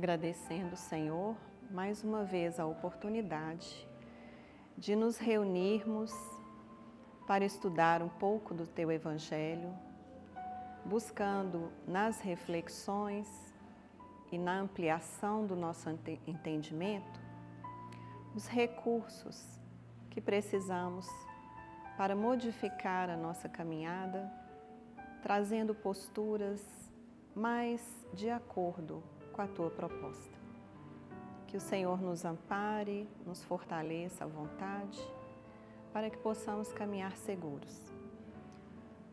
agradecendo, Senhor, mais uma vez a oportunidade de nos reunirmos para estudar um pouco do Teu Evangelho, buscando nas reflexões e na ampliação do nosso entendimento os recursos que precisamos para modificar a nossa caminhada, trazendo posturas mais de acordo com a Tua proposta. Que o Senhor nos ampare, nos fortaleça à vontade, para que possamos caminhar seguros.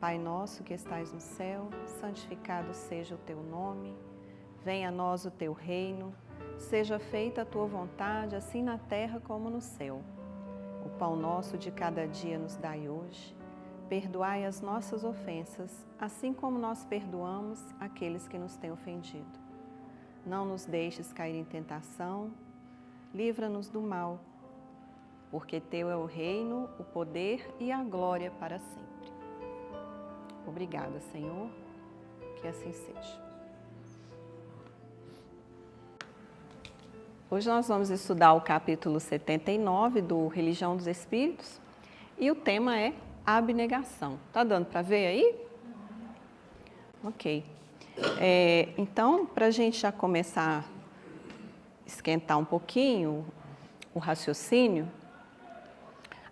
Pai nosso que estais no céu, santificado seja o Teu nome, venha a nós o Teu reino, seja feita a Tua vontade, assim na terra como no céu. O pão nosso de cada dia nos dai hoje. Perdoai as nossas ofensas, assim como nós perdoamos aqueles que nos têm ofendido. Não nos deixes cair em tentação, livra-nos do mal, porque Teu é o reino, o poder e a glória para sempre. Obrigada, Senhor, que assim seja. Hoje nós vamos estudar o capítulo 79 do Religião dos Espíritos e o tema é abnegação. Tá dando para ver aí? Ok. Então, para a gente já começar a esquentar um pouquinho o raciocínio,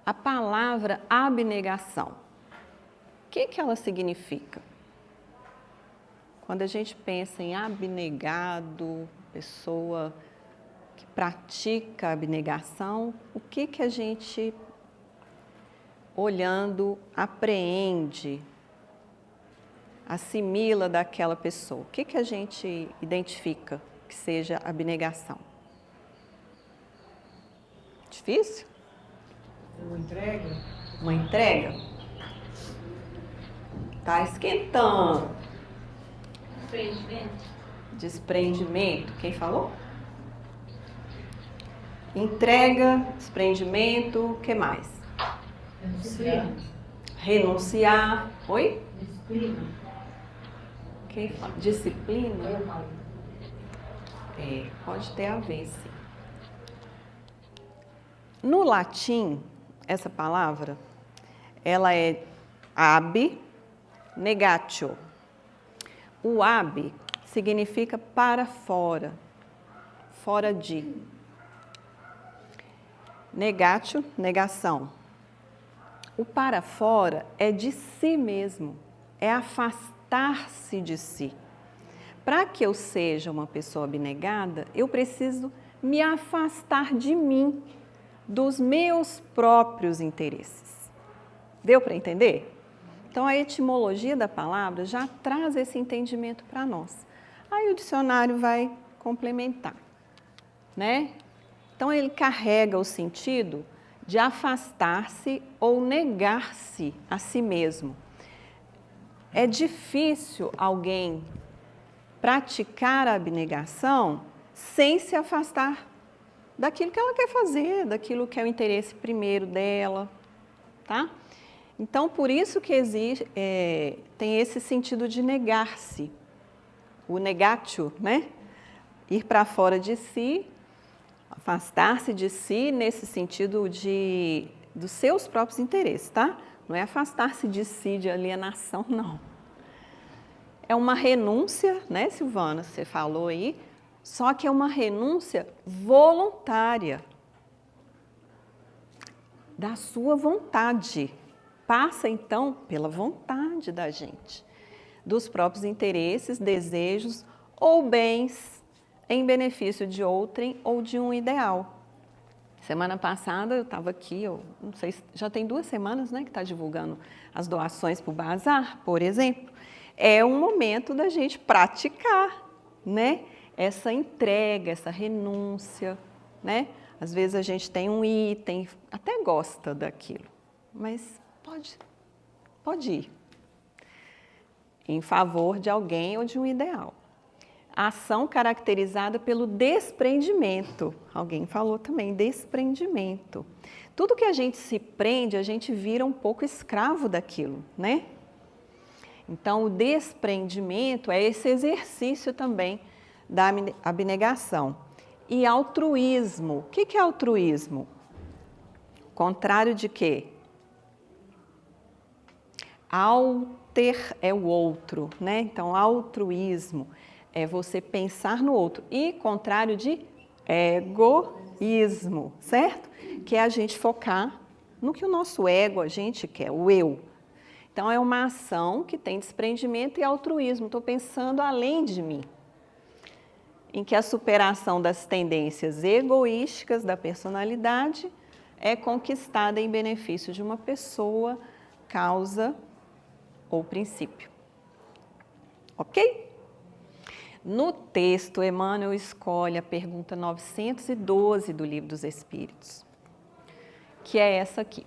a palavra abnegação, o que ela significa? Quando a gente pensa em abnegado, pessoa que pratica abnegação, o que a gente, olhando, apreende, assimila daquela pessoa? O que a gente identifica que seja abnegação? Difícil? Uma entrega? Uma entrega? Tá esquentando. Desprendimento. Desprendimento. Quem falou? Entrega, desprendimento, o que mais? Renunciar. Renunciar. Oi? Disciplina. Quem fala? Disciplina? Eu falo. Pode ter a ver, sim. No latim, essa palavra, ela é ab negatio. O ab significa para fora, fora de. Negatio, negação. O para fora é de si mesmo, é afastar-se de si. Para que eu seja uma pessoa abnegada, eu preciso me afastar de mim, dos meus próprios interesses. Deu para entender? Então, a etimologia da palavra já traz esse entendimento para nós. Aí o dicionário vai complementar, né? Então, ele carrega o sentido de afastar-se ou negar-se a si mesmo. É difícil alguém praticar a abnegação sem se afastar daquilo que ela quer fazer, daquilo que é o interesse primeiro dela, tá? Então, por isso que tem esse sentido de negar-se, o negatio, né? Ir para fora de si, afastar-se de si nesse sentido dos seus próprios interesses, tá? Não é afastar-se de si, de alienação, não. É uma renúncia, né, Silvana? Você falou aí, só que é uma renúncia voluntária, da sua vontade. Passa, então, pela vontade da gente, dos próprios interesses, desejos ou bens em benefício de outrem ou de um ideal. Semana passada eu estava aqui, eu não sei, já tem 2 semanas, né, que está divulgando as doações para o Bazar, por exemplo. É um momento da gente praticar, né, essa entrega, essa renúncia, né? Às vezes a gente tem um item, até gosta daquilo, mas pode ir em favor de alguém ou de um ideal. A ação caracterizada pelo desprendimento. Alguém falou também, desprendimento. Tudo que a gente se prende, a gente vira um pouco escravo daquilo, né? Então, o desprendimento é esse exercício também da abnegação. E altruísmo. O que é altruísmo? Contrário de quê? Alter é o outro, né? Então, altruísmo é você pensar no outro. E contrário de egoísmo, certo? Que é a gente focar no que o nosso ego, a gente quer, o eu. Então, é uma ação que tem desprendimento e altruísmo. Estou pensando além de mim. Em que a superação das tendências egoísticas da personalidade é conquistada em benefício de uma pessoa, causa ou princípio. Ok? No texto, Emmanuel escolhe a pergunta 912 do Livro dos Espíritos, que é essa aqui.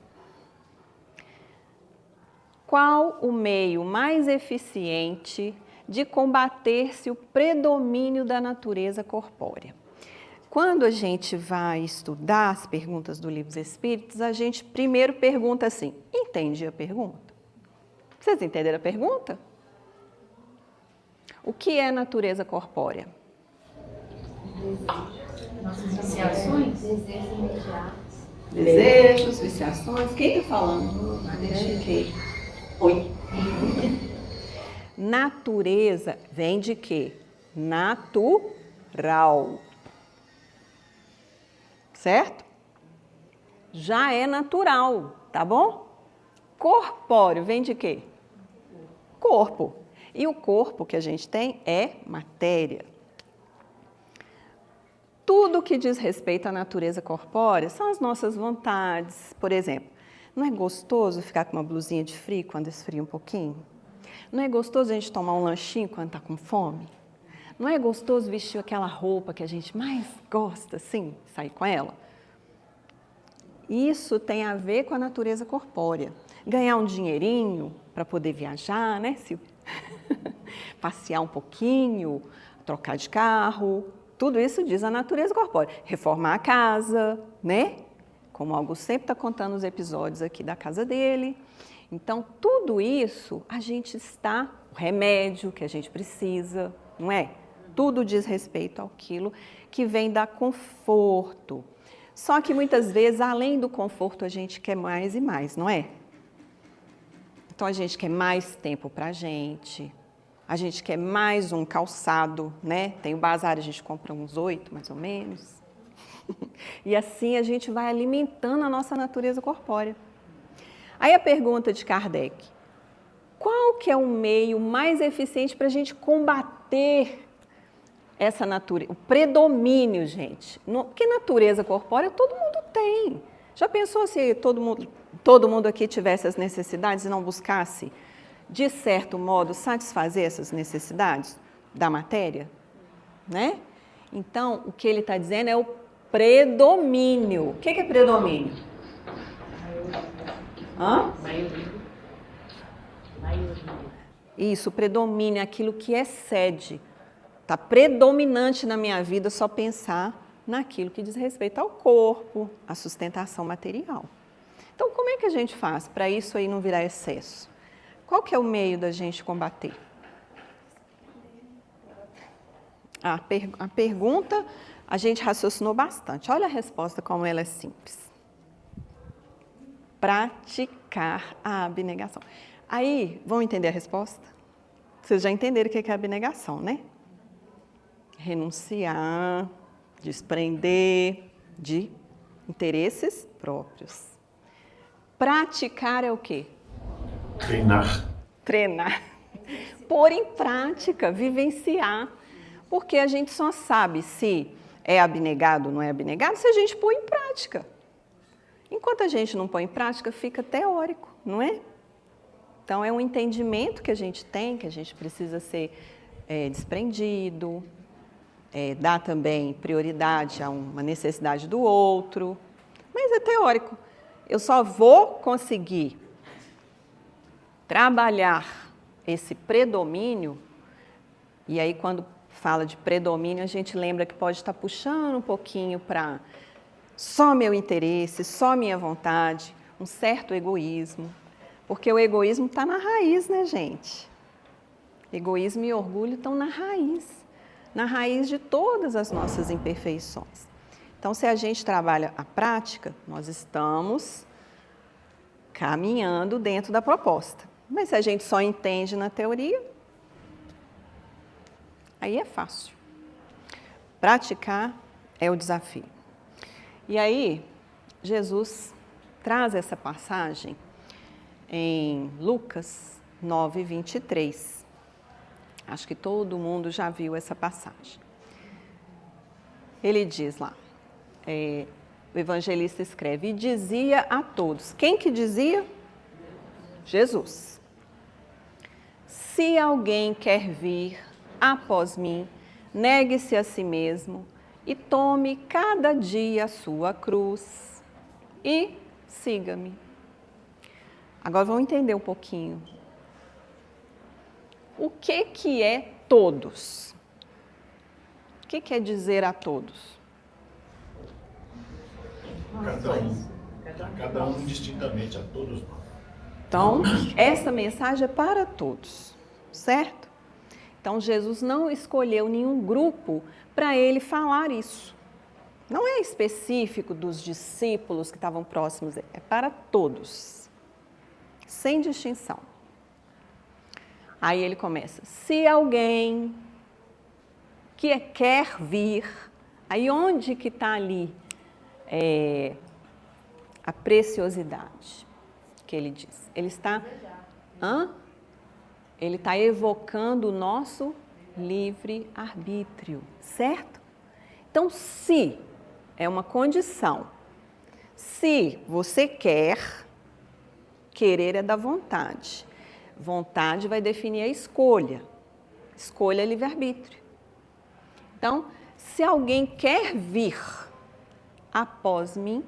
Qual o meio mais eficiente de combater-se o predomínio da natureza corpórea? Quando a gente vai estudar as perguntas do Livro dos Espíritos, a gente primeiro pergunta assim, entende a pergunta? Vocês entenderam a pergunta? O que é natureza corpórea? Nossas viciações, desejos imediatos. Desejos, viciações. Quem está falando? Oi. Natureza vem de quê? Natural. Certo? Já é natural, tá bom? Corpóreo vem de quê? Corpo. E o corpo que a gente tem é matéria. Tudo que diz respeito à natureza corpórea são as nossas vontades. Por exemplo, não é gostoso ficar com uma blusinha de frio quando esfria um pouquinho? Não é gostoso a gente tomar um lanchinho quando está com fome? Não é gostoso vestir aquela roupa que a gente mais gosta, assim, sair com ela? Isso tem a ver com a natureza corpórea. Ganhar um dinheirinho para poder viajar, né? Passear um pouquinho, trocar de carro, tudo isso diz a natureza corpórea. Reformar a casa, né? Como o Augusto sempre está contando os episódios aqui da casa dele. Então, tudo isso a gente está, o remédio que a gente precisa, não é? Tudo diz respeito àquilo que vem dar conforto. Só que muitas vezes, além do conforto, a gente quer mais e mais, não é? Então, a gente quer mais tempo para a gente quer mais um calçado, né? Tem o bazar, a gente compra uns 8, mais ou menos. E assim a gente vai alimentando a nossa natureza corpórea. Aí a pergunta de Kardec, qual que é o meio mais eficiente para a gente combater essa natureza, o predomínio, gente? Porque natureza corpórea todo mundo tem. Já pensou se todo mundo aqui tivesse as necessidades e não buscasse, de certo modo, satisfazer essas necessidades da matéria? Né? Então, o que ele está dizendo é o predomínio. O que é predomínio? Maioria. Isso, predomínio é aquilo que excede. Está predominante na minha vida só pensar naquilo que diz respeito ao corpo, à sustentação material. Então, como é que a gente faz para isso aí não virar excesso? Qual que é o meio da gente combater? A pergunta, a gente raciocinou bastante. Olha a resposta como ela é simples. Praticar a abnegação. Aí, vão entender a resposta? Vocês já entenderam o que é abnegação, né? Renunciar, desprender de interesses próprios. Praticar é o quê? Treinar. Pôr em prática, vivenciar. Porque a gente só sabe se é abnegado ou não é abnegado se a gente põe em prática. Enquanto a gente não põe em prática, fica teórico, não é? Então, é um entendimento que a gente tem, que a gente precisa ser desprendido, dar também prioridade a uma necessidade do outro, mas é teórico. Eu só vou conseguir trabalhar esse predomínio, e aí quando fala de predomínio, a gente lembra que pode estar puxando um pouquinho para só meu interesse, só minha vontade, um certo egoísmo, porque o egoísmo está na raiz, né, gente? Egoísmo e orgulho estão na raiz. na raiz de todas as nossas imperfeições. Então, se a gente trabalha a prática, nós estamos caminhando dentro da proposta. Mas se a gente só entende na teoria, aí é fácil. Praticar é o desafio. E aí, Jesus traz essa passagem em Lucas 9, 23. Acho que todo mundo já viu essa passagem. Ele diz lá, o evangelista escreve, e dizia a todos. Quem que dizia? Jesus. Se alguém quer vir após mim, negue-se a si mesmo e tome cada dia a sua cruz e siga-me. Agora vamos entender um pouquinho. O que é todos? O que quer dizer a todos? Cada um indistintamente, a todos nós. Então, essa mensagem é para todos, certo? Então, Jesus não escolheu nenhum grupo para ele falar isso. Não é específico dos discípulos que estavam próximos, é para todos, sem distinção. Aí ele começa, se alguém que quer vir, aí onde que está ali a preciosidade que ele diz? Ele está, ele está evocando o nosso livre-arbítrio, certo? Então, se é uma condição, se você quer, querer é da vontade. Vontade vai definir a escolha. Escolha é livre-arbítrio. Então, se alguém quer vir após mim,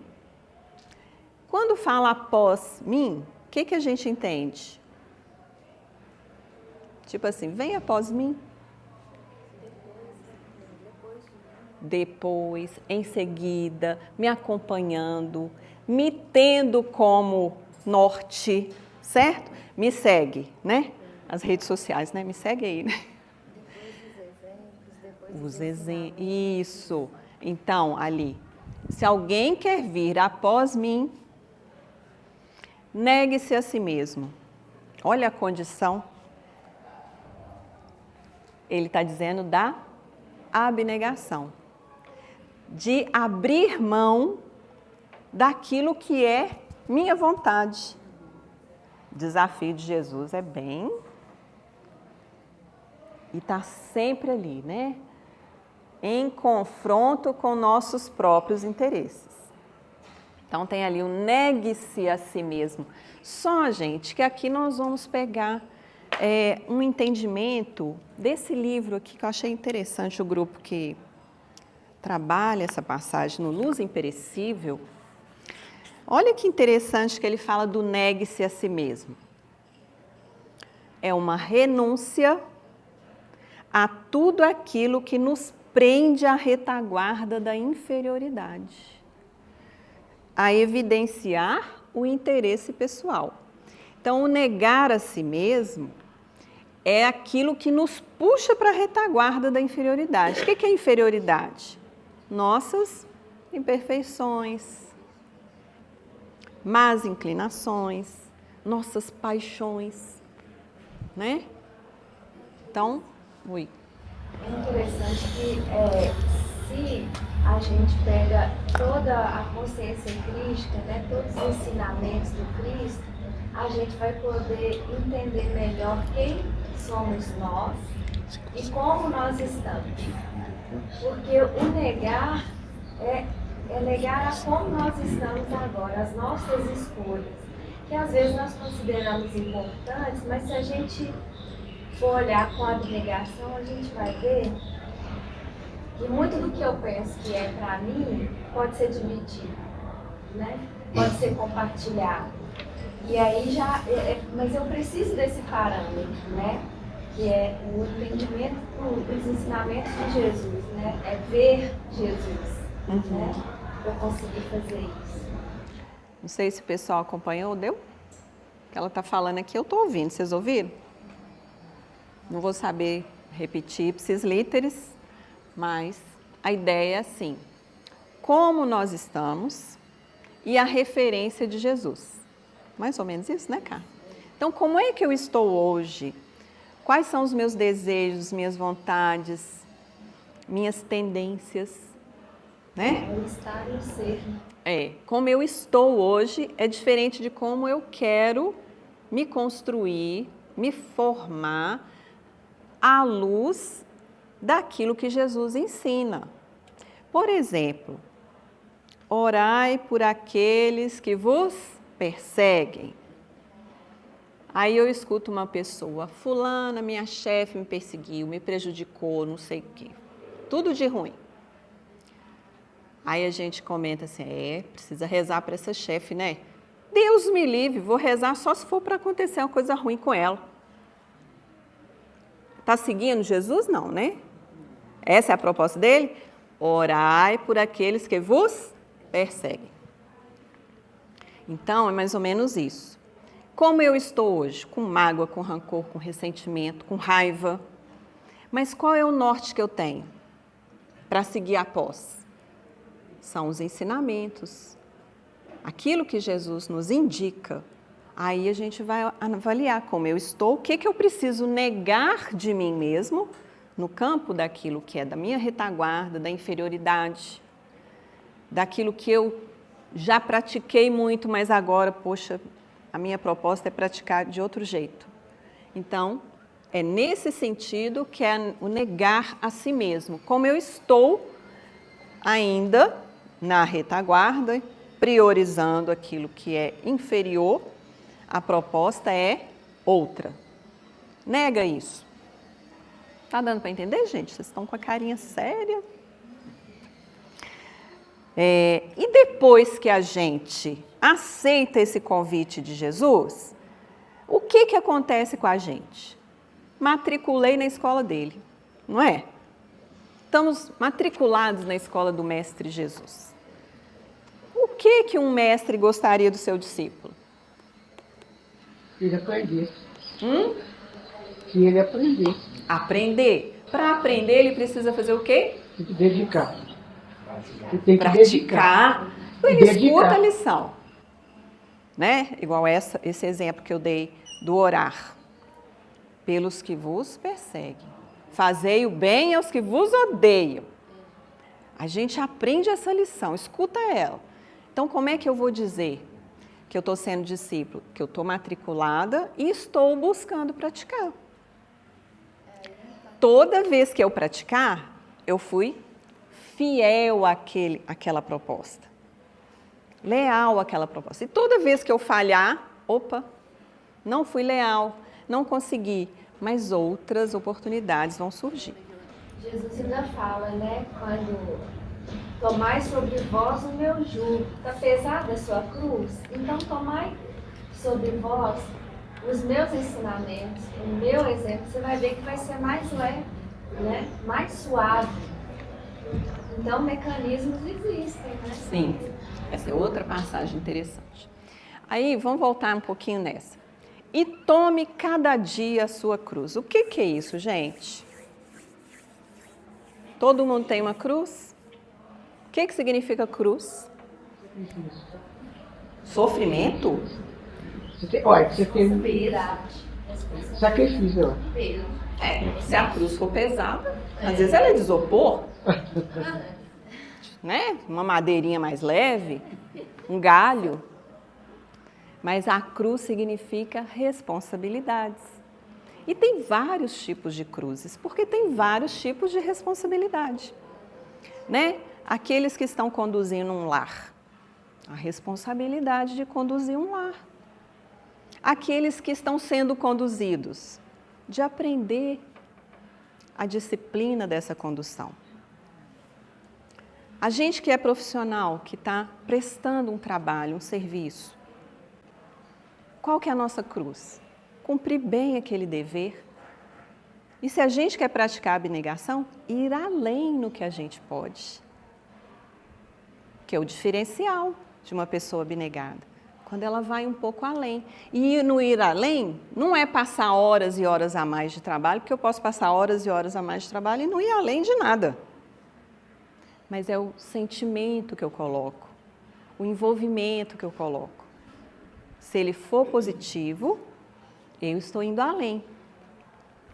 quando fala após mim, o que a gente entende? Tipo assim, vem após mim. Depois, em seguida, me acompanhando, me tendo como norte, certo? Me segue, né? As redes sociais, né? Me segue aí, né? Os exemplos. Isso. Então, ali, se alguém quer vir após mim, negue-se a si mesmo. Olha a condição. Ele está dizendo da abnegação. De abrir mão daquilo que é minha vontade. O desafio de Jesus é bem... E está sempre ali, né? Em confronto com nossos próprios interesses. Então, tem ali o negue-se a si mesmo. Só, gente, que aqui nós vamos pegar um entendimento desse livro aqui, que eu achei interessante, o grupo que trabalha essa passagem no Luz Imperecível. Olha que interessante que ele fala do negue-se a si mesmo. É uma renúncia a tudo aquilo que nos prende à retaguarda da inferioridade, a evidenciar o interesse pessoal. Então, o negar a si mesmo é aquilo que nos puxa para a retaguarda da inferioridade. O que é inferioridade? Nossas imperfeições, más inclinações, nossas paixões, né? Então, oi. É interessante que se a gente pega toda a consciência crística, né, todos os ensinamentos do Cristo, a gente vai poder entender melhor quem somos nós e como nós estamos. Porque o negar é negar a como nós estamos agora, as nossas escolhas, que às vezes nós consideramos importantes, mas se a gente for olhar com a abnegação, a gente vai ver que muito do que eu penso que é para mim pode ser dividido, né? Pode ser compartilhado. E aí já, mas eu preciso desse parâmetro, né? Que é o entendimento dos ensinamentos de Jesus, né? É ver Jesus, né? Para eu conseguir fazer isso. Não sei se o pessoal acompanhou, deu? O que ela está falando aqui, eu estou ouvindo. Vocês ouviram? Não vou saber repetir ipsis literis, mas a ideia é assim, como nós estamos e a referência de Jesus. Mais ou menos isso, né, Cá? Então, como é que eu estou hoje? Quais são os meus desejos, minhas vontades, minhas tendências, né? É o estar e o ser. Como eu estou hoje é diferente de como eu quero me construir, me formar à luz daquilo que Jesus ensina. Por exemplo, orai por aqueles que vos perseguem. Aí eu escuto uma pessoa, fulana, minha chefe me perseguiu, me prejudicou, não sei o quê. Tudo de ruim. Aí a gente comenta assim, precisa rezar para essa chefe, né? Deus me livre, vou rezar só se for para acontecer uma coisa ruim com ela. Está seguindo Jesus? Não, né? Essa é a proposta dele? Orai por aqueles que vos perseguem. Então, é mais ou menos isso. Como eu estou hoje? Com mágoa, com rancor, com ressentimento, com raiva. Mas qual é o norte que eu tenho para seguir após? São os ensinamentos. Aquilo que Jesus nos indica. Aí a gente vai avaliar como eu estou, o que eu preciso negar de mim mesmo no campo daquilo que é da minha retaguarda, da inferioridade, daquilo que eu já pratiquei muito, mas agora, poxa, a minha proposta é praticar de outro jeito. Então, é nesse sentido que é o negar a si mesmo. Como eu estou ainda na retaguarda, priorizando aquilo que é inferior, a proposta é outra. Nega isso. Tá dando para entender, gente? Vocês estão com a carinha séria? E depois que a gente aceita esse convite de Jesus, o que acontece com a gente? Matriculei na escola dele, não é? Estamos matriculados na escola do Mestre Jesus. O que um mestre gostaria do seu discípulo? Que ele aprendesse. Que ele aprendesse. Aprender. Para aprender, ele precisa fazer o quê? Tem que dedicar. Ele tem que Praticar. Ele dedicar. escuta a lição. Né? Igual esse exemplo que eu dei do orar. Pelos que vos perseguem. Fazei o bem aos que vos odeiam. A gente aprende essa lição, escuta ela. Então, como é que eu vou dizer que eu estou sendo discípulo? Que eu estou matriculada e estou buscando praticar. Toda vez que eu praticar, eu fui fiel àquela proposta. Leal àquela proposta. E toda vez que eu falhar, não fui leal, não consegui, mas outras oportunidades vão surgir. Jesus ainda fala, né? Quando tomai sobre vós o meu jugo, está pesada a sua cruz? Então tomai sobre vós os meus ensinamentos, o meu exemplo. Você vai ver que vai ser mais leve, né? Mais suave. Então, mecanismos existem, né? Sim, essa é outra passagem interessante. Aí, vamos voltar um pouquinho nessa. E tome cada dia a sua cruz. O que é isso, gente? Todo mundo tem uma cruz? O que significa cruz? Sofrimento? Olha, você tem sacrifício. Se a cruz for pesada, às vezes ela é de isopor, né? Uma madeirinha mais leve, um galho. Mas a cruz significa responsabilidades. E tem vários tipos de cruzes, porque tem vários tipos de responsabilidade. Né? Aqueles que estão conduzindo um lar, a responsabilidade de conduzir um lar. Aqueles que estão sendo conduzidos, de aprender a disciplina dessa condução. A gente que é profissional, que está prestando um trabalho, um serviço, qual que é a nossa cruz? Cumprir bem aquele dever. E se a gente quer praticar a abnegação, ir além no que a gente pode. Que é o diferencial de uma pessoa abnegada. Quando ela vai um pouco além. E no ir além, não é passar horas e horas a mais de trabalho, porque eu posso passar horas e horas a mais de trabalho e não ir além de nada. mas é o sentimento que eu coloco, o envolvimento que eu coloco. Se ele for positivo, eu estou indo além.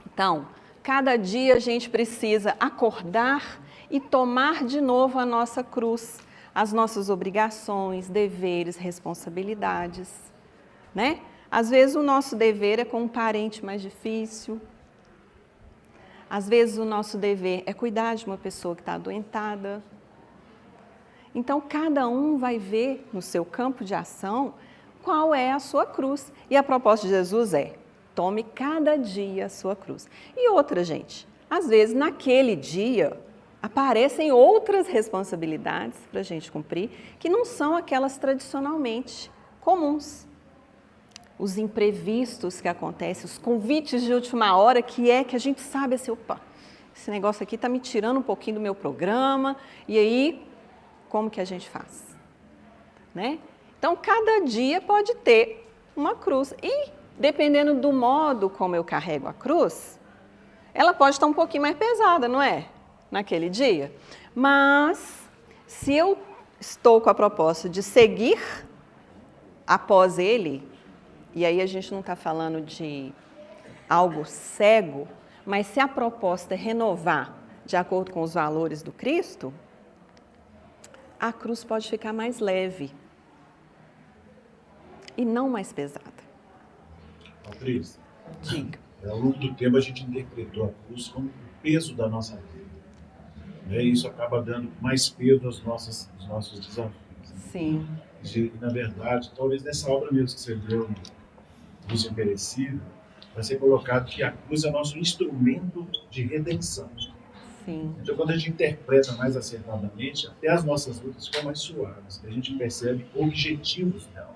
Então, cada dia a gente precisa acordar e tomar de novo a nossa cruz, as nossas obrigações, deveres, responsabilidades, né? Às vezes o nosso dever é com um parente mais difícil. Às vezes o nosso dever é cuidar de uma pessoa que está adoentada. Então, cada um vai ver no seu campo de ação qual é a sua cruz. E a proposta de Jesus é: tome cada dia a sua cruz. E outra, gente, às vezes naquele dia aparecem outras responsabilidades para a gente cumprir que não são aquelas tradicionalmente comuns. Os imprevistos que acontecem, os convites de última hora, que a gente sabe assim, opa, esse negócio aqui está me tirando um pouquinho do meu programa, e aí, como que a gente faz? Né? Então, cada dia pode ter uma cruz. E, dependendo do modo como eu carrego a cruz, ela pode estar um pouquinho mais pesada, não é? Naquele dia. Mas, se eu estou com a proposta de seguir após ele, e aí a gente não está falando de algo cego, mas se a proposta é renovar de acordo com os valores do Cristo, a cruz pode ficar mais leve e não mais pesada. Patrícia, Diga. ao longo do tempo a gente interpretou a cruz como o peso da nossa vida. Né? E isso acaba dando mais peso aos nossos desafios. Sim. E, na verdade, talvez nessa obra mesmo que você leu, Cruz Imperecível, vai ser colocado que a cruz é nosso instrumento de redenção. Sim. Então, quando a gente interpreta mais acertadamente, até as nossas lutas ficam mais suaves. A gente percebe objetivos dela.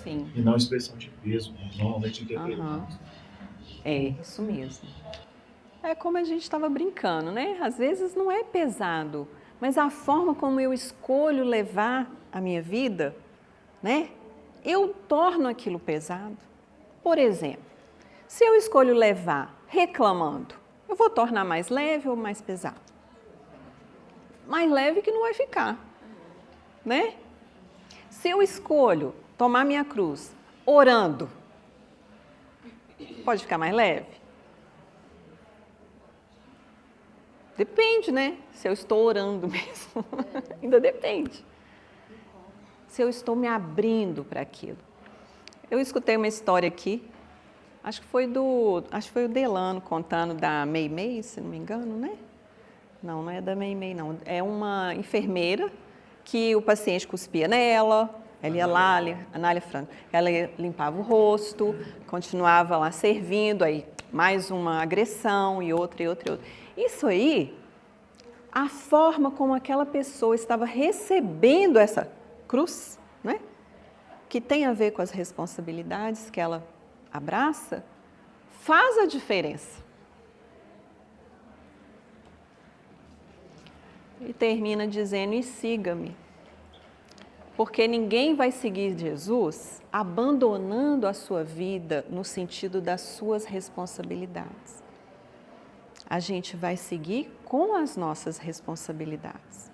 Sim. E não expressão de peso, como normalmente interpretamos. É, isso mesmo. É como a gente estava brincando, né? Às vezes não é pesado, mas a forma como eu escolho levar a minha vida, né? Eu torno aquilo pesado. Por exemplo, se eu escolho levar reclamando, eu vou tornar mais leve ou mais pesado? Mais leve que não vai ficar, né? Se eu escolho tomar minha cruz orando, pode ficar mais leve? Depende, né? Se eu estou orando mesmo, ainda depende. Se eu estou me abrindo para aquilo. Eu escutei uma história aqui, acho que foi o Delano contando da Mei Mei, se não me engano, né? Não, não é da Mei Mei, não. É uma enfermeira que o paciente cuspia nela, ela ia lá, Anália Franco, ela limpava o rosto, continuava lá servindo, aí mais uma agressão e outra. Isso aí, a forma como aquela pessoa estava recebendo essa cruz, né? Que tem a ver com as responsabilidades que ela abraça, faz a diferença. E termina dizendo: e siga-me. Porque ninguém vai seguir Jesus abandonando a sua vida no sentido das suas responsabilidades. A gente vai seguir com as nossas responsabilidades.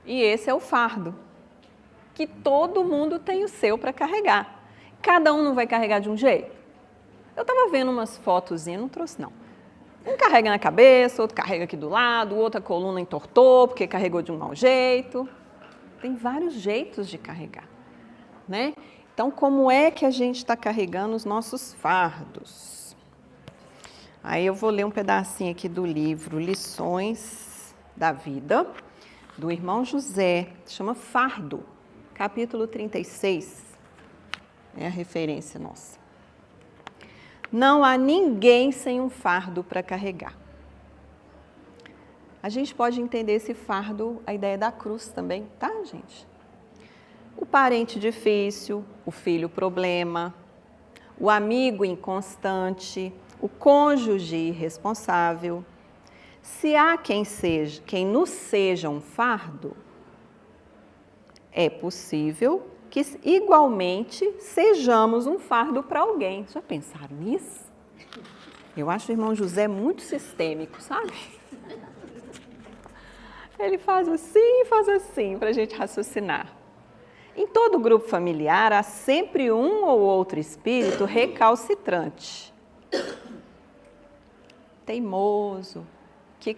E esse é o fardo, que todo mundo tem o seu para carregar. Cada um não vai carregar de um jeito. Eu estava vendo umas fotozinhas, não trouxe não. Um carrega na cabeça, outro carrega aqui do lado, outra coluna entortou porque carregou de um mau jeito. Tem vários jeitos de carregar, né? Então, como é que a gente está carregando os nossos fardos? Aí eu vou ler um pedacinho aqui do livro Lições da Vida, do irmão José, chama Fardo, capítulo 36, é a referência nossa. Não há ninguém sem um fardo para carregar. A gente pode entender esse fardo, a ideia da cruz também, tá, gente? O parente difícil, o filho problema, o amigo inconstante, o cônjuge irresponsável. Se há quem nos seja um fardo, é possível que igualmente sejamos um fardo para alguém. Já pensaram nisso? Eu acho o irmão José muito sistêmico, sabe? Ele faz assim, para a gente raciocinar. Em todo grupo familiar, há sempre um ou outro espírito recalcitrante. Teimoso, que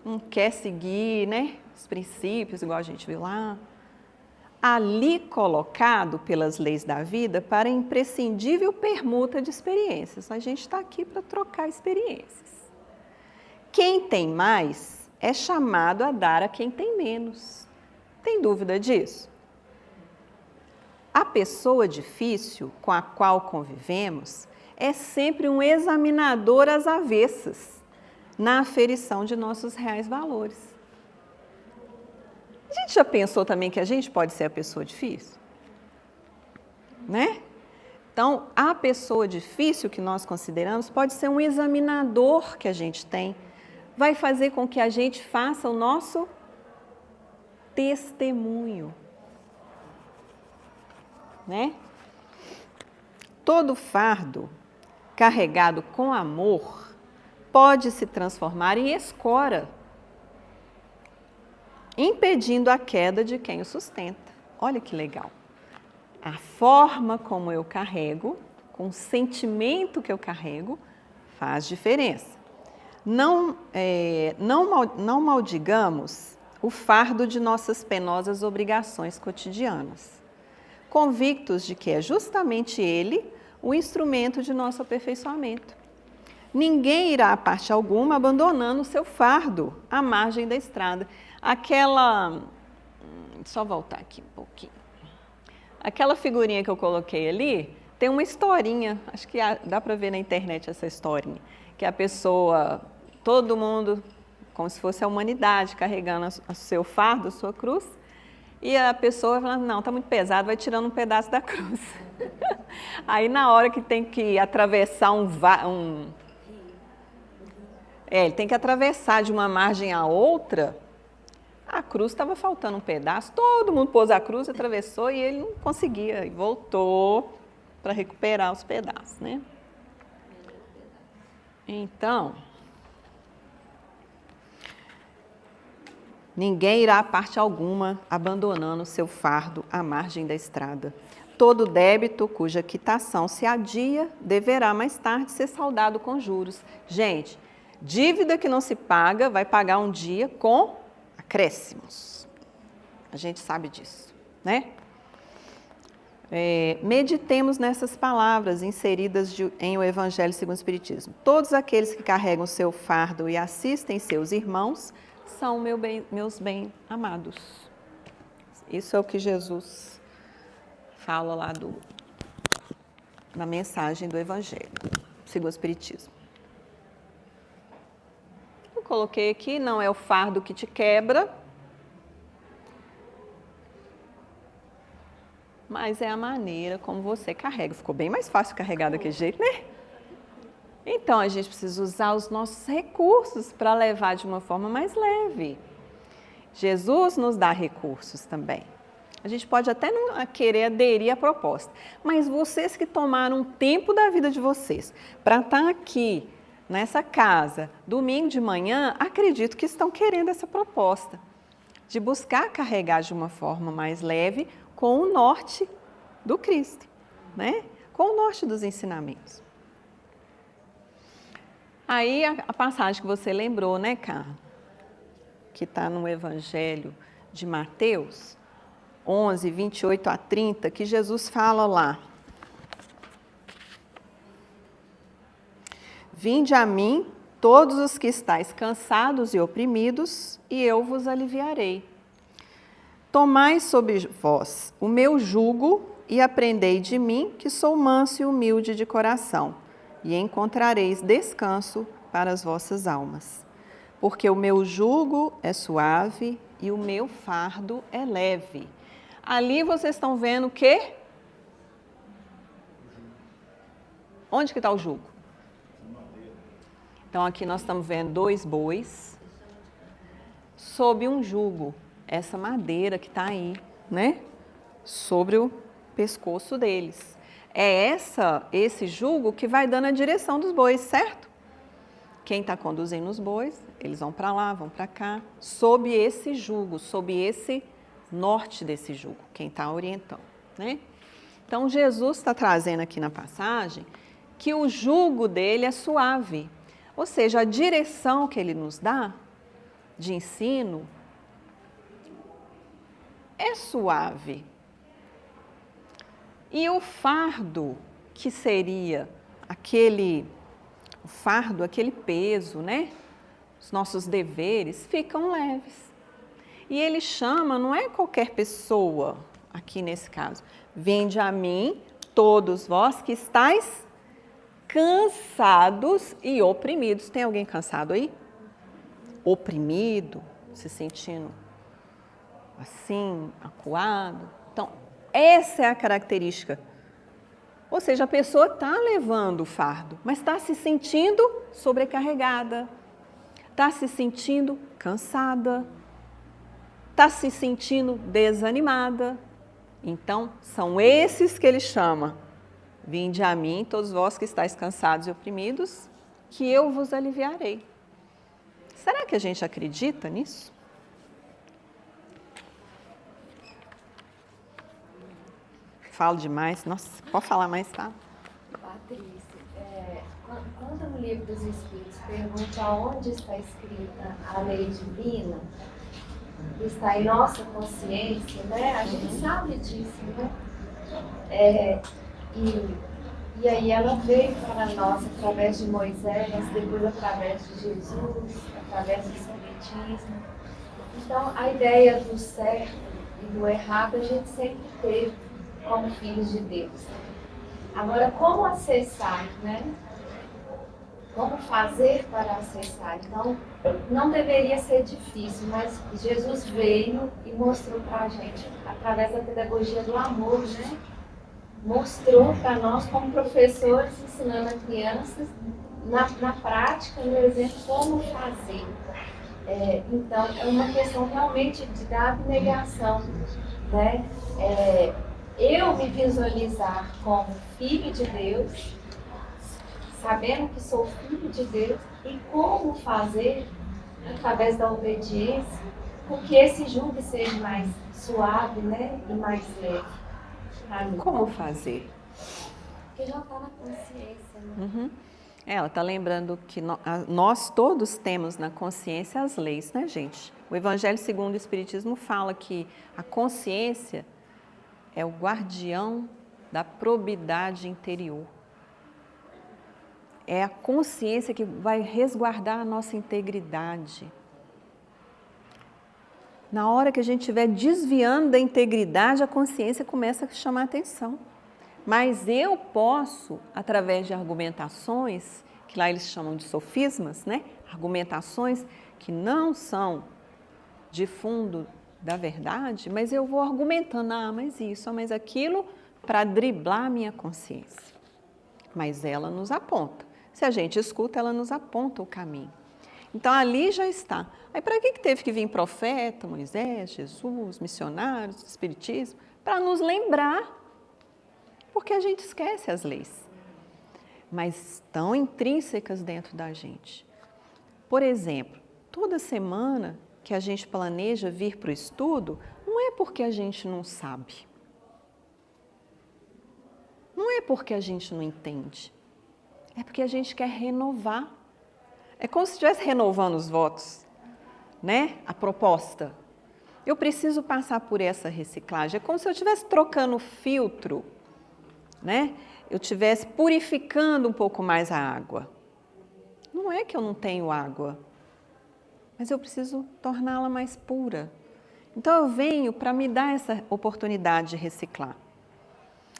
não quer seguir, né, os princípios, igual a gente viu lá. Ali colocado pelas leis da vida para imprescindível permuta de experiências. A gente está aqui para trocar experiências. Quem tem mais é chamado a dar a quem tem menos. Tem dúvida disso? A pessoa difícil com a qual convivemos é sempre um examinador às avessas na aferição de nossos reais valores. A gente já pensou também que a gente pode ser a pessoa difícil? Né? Então, a pessoa difícil que nós consideramos pode ser um examinador que a gente tem, vai fazer com que a gente faça o nosso testemunho. Né? Todo fardo carregado com amor pode se transformar em escora, impedindo a queda de quem o sustenta. Olha que legal. A forma como eu carrego, com o sentimento que eu carrego, faz diferença. Não maldigamos o fardo de nossas penosas obrigações cotidianas, convictos de que é justamente ele o instrumento de nosso aperfeiçoamento. Ninguém irá a parte alguma abandonando o seu fardo à margem da estrada. Só voltar aqui um pouquinho. Aquela figurinha que eu coloquei ali, tem uma historinha, acho que dá para ver na internet essa historinha, que a pessoa, todo mundo, como se fosse a humanidade, carregando o seu fardo, a sua cruz, e a pessoa fala, não, está muito pesado, vai tirando um pedaço da cruz. Aí na hora que tem que atravessar ele tem que atravessar de uma margem a outra, a cruz estava faltando um pedaço, todo mundo pôs a cruz, atravessou e ele não conseguia, e voltou para recuperar os pedaços, né? Então, ninguém irá a parte alguma abandonando o seu fardo à margem da estrada. Todo débito cuja quitação se adia deverá mais tarde ser saldado com juros. Gente, dívida que não se paga vai pagar um dia com acréscimos. A gente sabe disso, né? Meditemos nessas palavras inseridas em o Evangelho segundo o Espiritismo. Todos aqueles que carregam seu fardo e assistem seus irmãos são meus bem amados. Isso é o que Jesus fala lá na mensagem do Evangelho segundo o Espiritismo. Eu coloquei aqui, não é o fardo que te quebra, mas é a maneira como você carrega. Ficou bem mais fácil carregar daquele jeito, né? Então, a gente precisa usar os nossos recursos para levar de uma forma mais leve. Jesus nos dá recursos também. A gente pode até não querer aderir à proposta, mas vocês que tomaram um tempo da vida de vocês para estar aqui, nessa casa, domingo de manhã, acredito que estão querendo essa proposta de buscar carregar de uma forma mais leve com o norte do Cristo, né? Com o norte dos ensinamentos. Aí a passagem que você lembrou, né, Carla? Que está no Evangelho de Mateus 11, 28 a 30, que Jesus fala lá. Vinde a mim, todos os que estáis cansados e oprimidos, e eu vos aliviarei. Tomai sobre vós o meu jugo e aprendei de mim, que sou manso e humilde de coração, e encontrareis descanso para as vossas almas. Porque o meu jugo é suave e o meu fardo é leve. Ali vocês estão vendo o quê? Onde que está o jugo? Então aqui nós estamos vendo 2 bois sob um jugo. Essa madeira que está aí, né? Sobre o pescoço deles. É esse jugo que vai dando a direção dos bois, certo? Quem está conduzindo os bois, eles vão para lá, vão para cá, sob esse jugo, sob esse norte desse jugo, quem está orientando, né? Então, Jesus está trazendo aqui na passagem que o jugo dele é suave, ou seja, a direção que ele nos dá de ensino é suave. E o fardo, que seria aquele peso, né? Os nossos deveres ficam leves. E ele chama, não é qualquer pessoa, aqui nesse caso, vinde a mim, todos vós que estáis cansados e oprimidos. Tem alguém cansado aí? Oprimido, se sentindo assim, acuado. Então, essa é a característica. Ou seja, a pessoa está levando o fardo, mas está se sentindo sobrecarregada, está se sentindo cansada, está se sentindo desanimada. Então, são esses que ele chama. Vinde a mim, todos vós que estáis cansados e oprimidos, que eu vos aliviarei. Será que a gente acredita nisso? Falo demais. Nossa, pode falar mais, tá? Patrícia, quando no livro dos Espíritos pergunta onde está escrita a lei divina, está em nossa consciência, né? A gente sabe disso, né? E aí ela veio para nós através de Moisés, depois através de Jesus, através do Espiritismo. Então, a ideia do certo e do errado a gente sempre teve como filhos de Deus. Agora, como acessar, né? Como fazer para acessar? Então, não deveria ser difícil, mas Jesus veio e mostrou para a gente, através da pedagogia do amor, né? Mostrou para nós, como professores, ensinando a crianças, na prática, no exemplo, como fazer. Então, é uma questão realmente da abnegação, né? Eu me visualizar como filho de Deus, sabendo que sou filho de Deus, e como fazer, através da obediência, com que esse jugo seja mais suave, né? E mais leve. Como fazer? Porque já está na consciência, né? Uhum. Ela está lembrando que nós todos temos na consciência as leis, né, gente? O Evangelho segundo o Espiritismo fala que a consciência é o guardião da probidade interior. É a consciência que vai resguardar a nossa integridade. Na hora que a gente estiver desviando da integridade, a consciência começa a chamar atenção. Mas eu posso, através de argumentações, que lá eles chamam de sofismas, né? Argumentações que não são de fundo da verdade, mas eu vou argumentando, mas isso, mas aquilo, para driblar a minha consciência. Mas ela nos aponta. Se a gente escuta, ela nos aponta o caminho. Então, ali já está. Aí, para que teve que vir profeta, Moisés, Jesus, missionários, Espiritismo? Para nos lembrar, porque a gente esquece as leis, mas estão intrínsecas dentro da gente. Por exemplo, toda semana que a gente planeja vir para o estudo, não é porque a gente não sabe. Não é porque a gente não entende. É porque a gente quer renovar. É como se estivesse renovando os votos, né? A proposta. Eu preciso passar por essa reciclagem. É como se eu estivesse trocando o filtro, né? Eu estivesse purificando um pouco mais a água. Não é que eu não tenho água, mas eu preciso torná-la mais pura. Então eu venho para me dar essa oportunidade de reciclar.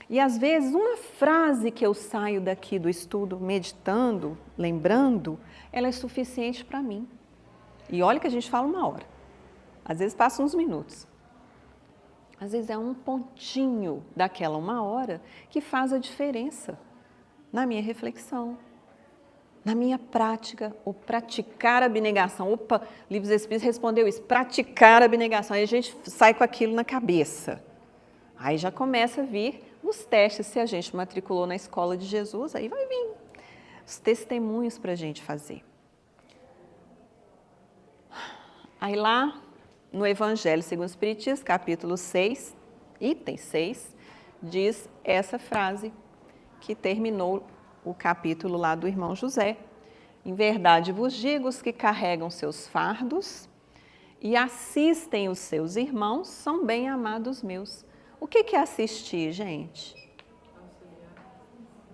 E às vezes uma frase que eu saio daqui do estudo meditando, lembrando, ela é suficiente para mim. E olha que a gente fala 1 hora. Às vezes passa uns minutos. Às vezes é um pontinho daquela 1 hora que faz a diferença na minha reflexão, na minha prática, ou praticar a abnegação. Opa, Livro dos Espíritos respondeu isso, praticar a abnegação. Aí a gente sai com aquilo na cabeça. Aí já começa a vir os testes, se a gente matriculou na escola de Jesus, aí vai vir os testemunhos para a gente fazer. Aí lá no Evangelho segundo o Espiritismo, capítulo 6, item 6, diz essa frase que terminou o capítulo lá do irmão José. Em verdade vos digo, os que carregam seus fardos e assistem os seus irmãos são bem amados meus. O que é assistir, gente?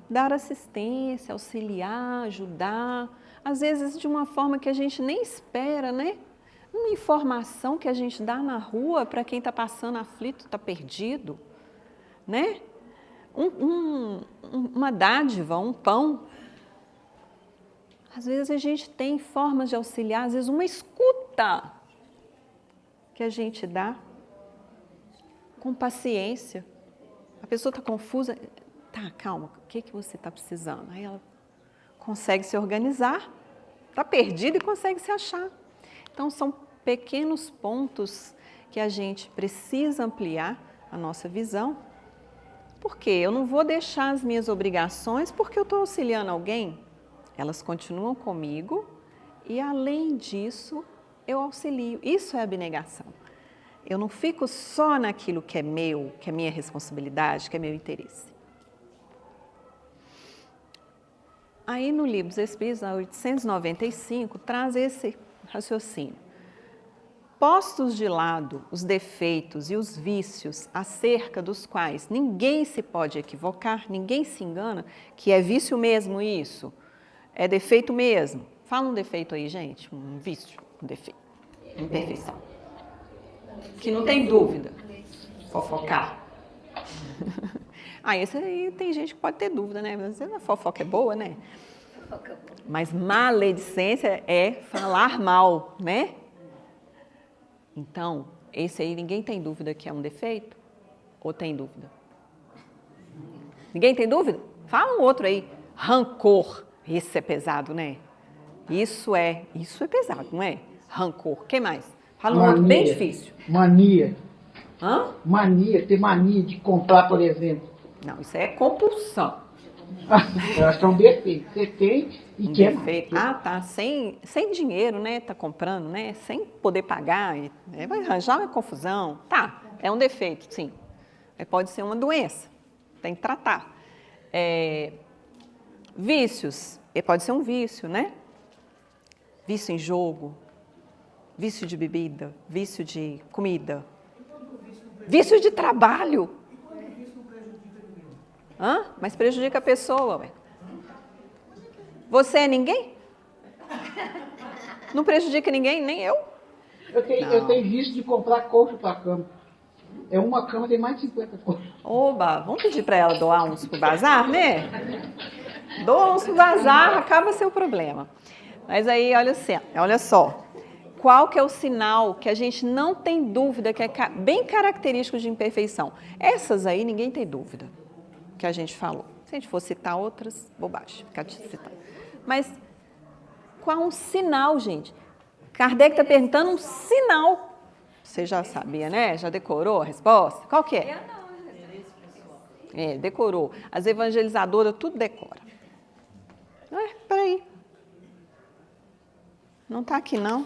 Dar assistência, auxiliar, ajudar, às vezes de uma forma que a gente nem espera, né? Uma informação que a gente dá na rua para quem está passando aflito, está perdido, né? Uma dádiva, um pão. Às vezes a gente tem formas de auxiliar, às vezes uma escuta que a gente dá com paciência. A pessoa está confusa, tá, calma, o que você está precisando? Aí ela consegue se organizar, está perdida e consegue se achar. Então são pequenos pontos que a gente precisa ampliar a nossa visão. Porque eu não vou deixar as minhas obrigações porque eu estou auxiliando alguém. Elas continuam comigo e, além disso, eu auxilio. Isso é abnegação. Eu não fico só naquilo que é meu, que é minha responsabilidade, que é meu interesse. Aí no Livro dos Espíritos, na 895, traz esse raciocínio. Postos de lado os defeitos e os vícios acerca dos quais ninguém se pode equivocar, ninguém se engana, que é vício mesmo isso, é defeito mesmo. Fala um defeito aí, gente, um vício, um defeito, imperfeição. Que não tem dúvida, fofocar. Esse aí tem gente que pode ter dúvida, né? Mas a fofoca é boa, né? Mas maledicência é falar mal, né? Então, esse aí ninguém tem dúvida que é um defeito? Ou tem dúvida? Ninguém tem dúvida? Fala um outro aí. Rancor. Esse é pesado, né? Isso é pesado, não é? Rancor. O que mais? Fala um outro bem difícil. Mania. Hã? Mania, ter mania de comprar, por exemplo. Não, isso é compulsão. Elas são defeitos. Você tem e quer Defeito. mais. Tá sem dinheiro, né? Tá comprando, né? Sem poder pagar. Vai arranjar uma confusão. Tá, é um defeito, sim. Pode ser uma doença. Tem que tratar. Vícios. Pode ser um vício, né? Vício em jogo. Vício de bebida. Vício de comida. Vício de trabalho. Mas prejudica a pessoa, ué. Você é ninguém? Não prejudica ninguém, nem eu. Eu tenho vício de comprar colcha para a cama. É uma cama, tem mais de 50 colchas. Oba, vamos pedir para ela doar uns pro bazar, né? Doa uns pro bazar, acaba seu problema. Mas aí, olha só. Qual que é o sinal que a gente não tem dúvida, que é bem característico de imperfeição? Essas aí ninguém tem dúvida que a gente falou. Se a gente for citar outras, bobagem, ficar te citando. Mas qual um sinal, gente? Kardec está perguntando um sinal. Você já sabia, né? Já decorou a resposta? Qual que é? Eu não. Decorou. As evangelizadoras tudo decora. Peraí. Não está aqui, não.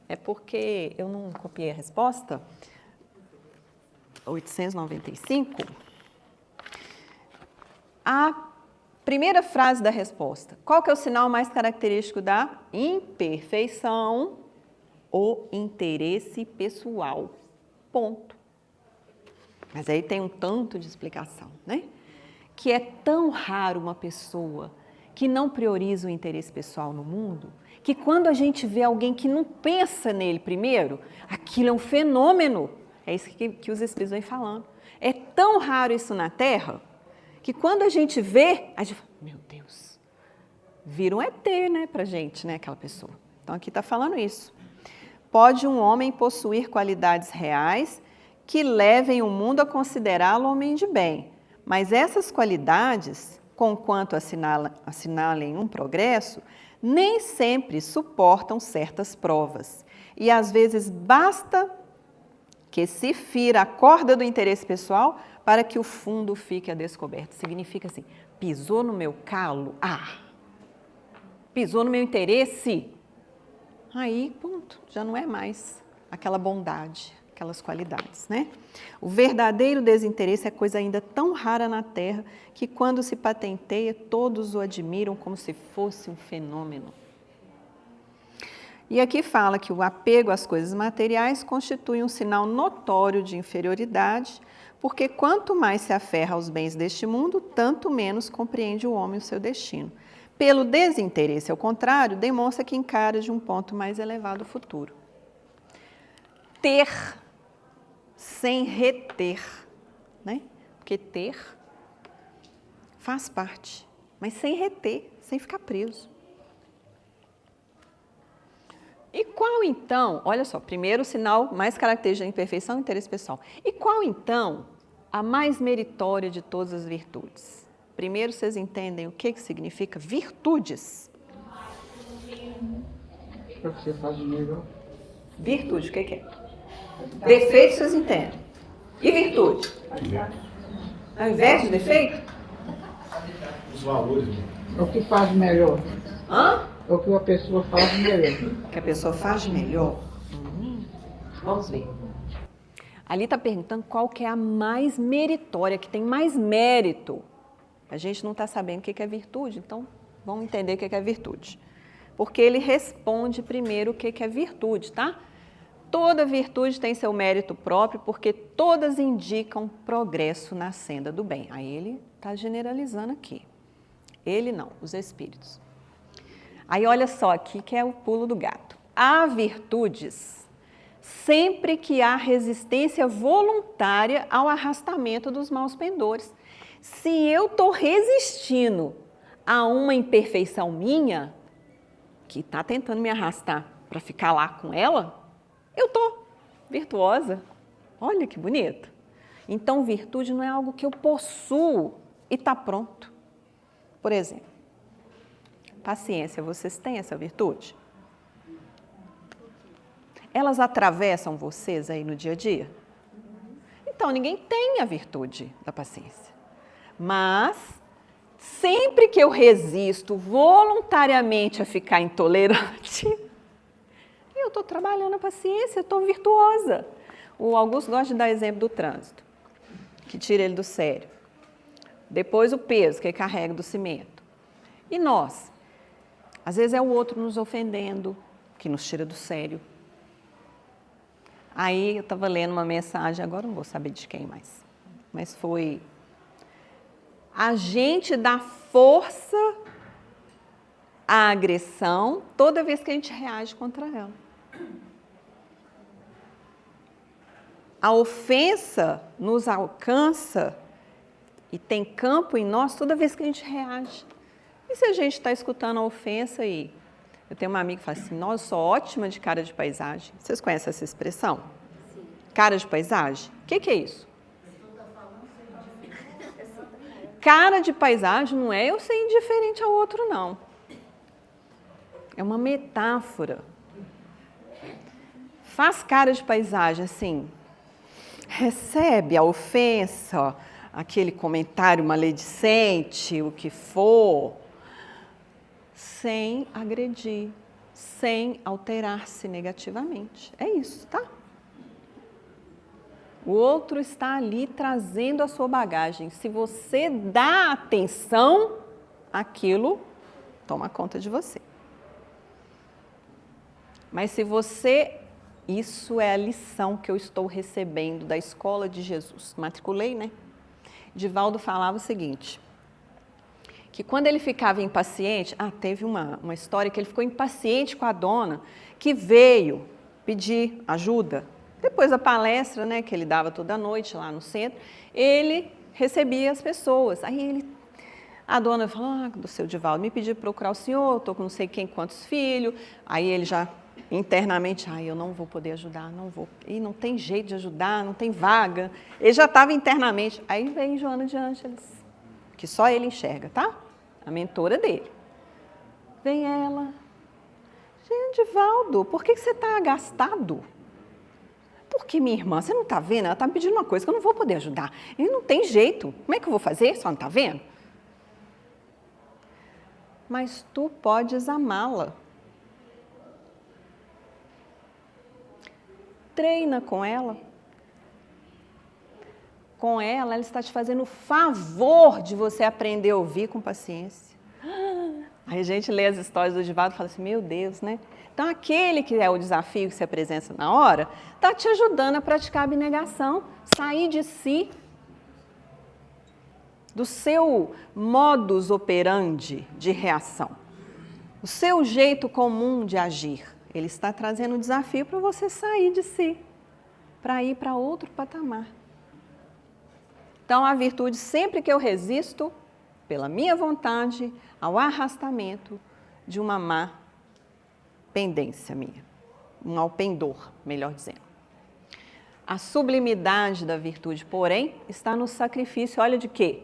É porque eu não copiei a resposta. 895. A primeira frase da resposta. Qual que é o sinal mais característico da imperfeição? O interesse pessoal. Ponto. Mas aí tem um tanto de explicação, né? Que é tão raro uma pessoa que não prioriza o interesse pessoal no mundo, que quando a gente vê alguém que não pensa nele primeiro, aquilo é um fenômeno. É isso que os Espíritos vêm falando. É tão raro isso na Terra, que quando a gente vê, a gente fala, meu Deus, vira um ET, né, pra gente, né, aquela pessoa. Então aqui está falando isso. Pode um homem possuir qualidades reais que levem o mundo a considerá-lo homem de bem, mas essas qualidades, conquanto assinalem um progresso, nem sempre suportam certas provas. E às vezes basta que se fira a corda do interesse pessoal para que o fundo fique a descoberto. Significa assim, pisou no meu calo? Pisou no meu interesse? aí, ponto, já não é mais aquela bondade, aquelas qualidades, né? O verdadeiro desinteresse é coisa ainda tão rara na Terra que quando se patenteia, todos o admiram como se fosse um fenômeno. E aqui fala que o apego às coisas materiais constitui um sinal notório de inferioridade, porque quanto mais se aferra aos bens deste mundo, tanto menos compreende o homem o seu destino. Pelo desinteresse, ao contrário, demonstra que encara de um ponto mais elevado o futuro. Ter sem reter, né? Porque ter faz parte, mas sem reter, sem ficar preso. E qual então, olha só, primeiro sinal mais característico da imperfeição é o interesse pessoal. E qual então a mais meritória de todas as virtudes? Primeiro vocês entendem o que significa virtudes? Para que você faz melhor. Virtude, o que é? Defeito vocês entendem. E virtude? Ao invés de defeito? Os valores. É o que faz melhor. Hã? É o que a pessoa faz melhor. O que a pessoa faz de melhor? Vamos ver. Ali está perguntando qual que é a mais meritória, que tem mais mérito. A gente não está sabendo o que é virtude, então vamos entender o que é virtude. Porque ele responde primeiro o que é virtude, tá? Toda virtude tem seu mérito próprio, porque todas indicam progresso na senda do bem. Aí ele está generalizando aqui. Ele não, os espíritos. Aí olha só aqui que é o pulo do gato. Há virtudes sempre que há resistência voluntária ao arrastamento dos maus pendores. Se eu estou resistindo a uma imperfeição minha, que está tentando me arrastar para ficar lá com ela, eu estou virtuosa. Olha que bonito. Então, virtude não é algo que eu possuo e está pronto. Por exemplo, paciência, vocês têm essa virtude? Elas atravessam vocês aí no dia a dia? Então, ninguém tem a virtude da paciência. Mas, sempre que eu resisto voluntariamente a ficar intolerante, eu estou trabalhando a paciência, eu estou virtuosa. O Augusto gosta de dar exemplo do trânsito, que tira ele do sério. Depois o peso que ele carrega do cimento. E nós? Às vezes é o outro nos ofendendo, que nos tira do sério. Aí eu estava lendo uma mensagem, agora não vou saber de quem mais, mas foi: a gente dá força à agressão toda vez que a gente reage contra ela. A ofensa nos alcança e tem campo em nós toda vez que a gente reage. E se a gente está escutando a ofensa e... Eu tenho uma amiga que fala assim: nossa, eu sou ótima de cara de paisagem. Vocês conhecem essa expressão? Sim. Cara de paisagem? O que é isso? Cara de paisagem não é eu ser indiferente ao outro, não. É uma metáfora. Faz cara de paisagem, assim, recebe a ofensa, aquele comentário maledicente, o que for, sem agredir, sem alterar-se negativamente. É isso, tá? O outro está ali trazendo a sua bagagem. Se você dá atenção, aquilo toma conta de você. Mas se você... Isso é a lição que eu estou recebendo da Escola de Jesus. Matriculei, né? Divaldo falava o seguinte, que quando ele ficava impaciente... teve uma história que ele ficou impaciente com a dona, que veio pedir ajuda. Depois da palestra, né, que ele dava toda noite lá no centro, ele recebia as pessoas. Aí a dona falou: do seu Divaldo, me pediu para procurar o senhor, estou com não sei quem, quantos filhos. Aí ele já internamente: eu não vou poder ajudar, não vou. E não tem jeito de ajudar, não tem vaga. Ele já estava internamente. Aí vem Joana de Ângeles, que só ele enxerga, tá? A mentora dele. Vem ela: gente, Divaldo, por que você está agastado? Porque, minha irmã, você não está vendo? Ela está me pedindo uma coisa que eu não vou poder ajudar. E não tem jeito. Como é que eu vou fazer? Só não está vendo? Mas tu podes amá-la. treina com ela. Com ela, ela está te fazendo o favor de você aprender a ouvir com paciência. Aí a gente lê as histórias do Divaldo e fala assim, meu Deus, né? Então, aquele que é o desafio que se apresenta na hora, está te ajudando a praticar a abnegação, sair de si, do seu modus operandi de reação, o seu jeito comum de agir. Ele está trazendo um desafio para você sair de si, para ir para outro patamar. Então, a virtude, sempre que eu resisto, pela minha vontade, ao arrastamento de uma má pendência minha, um alpendor, melhor dizendo. A sublimidade da virtude, porém, está no sacrifício, olha de quê?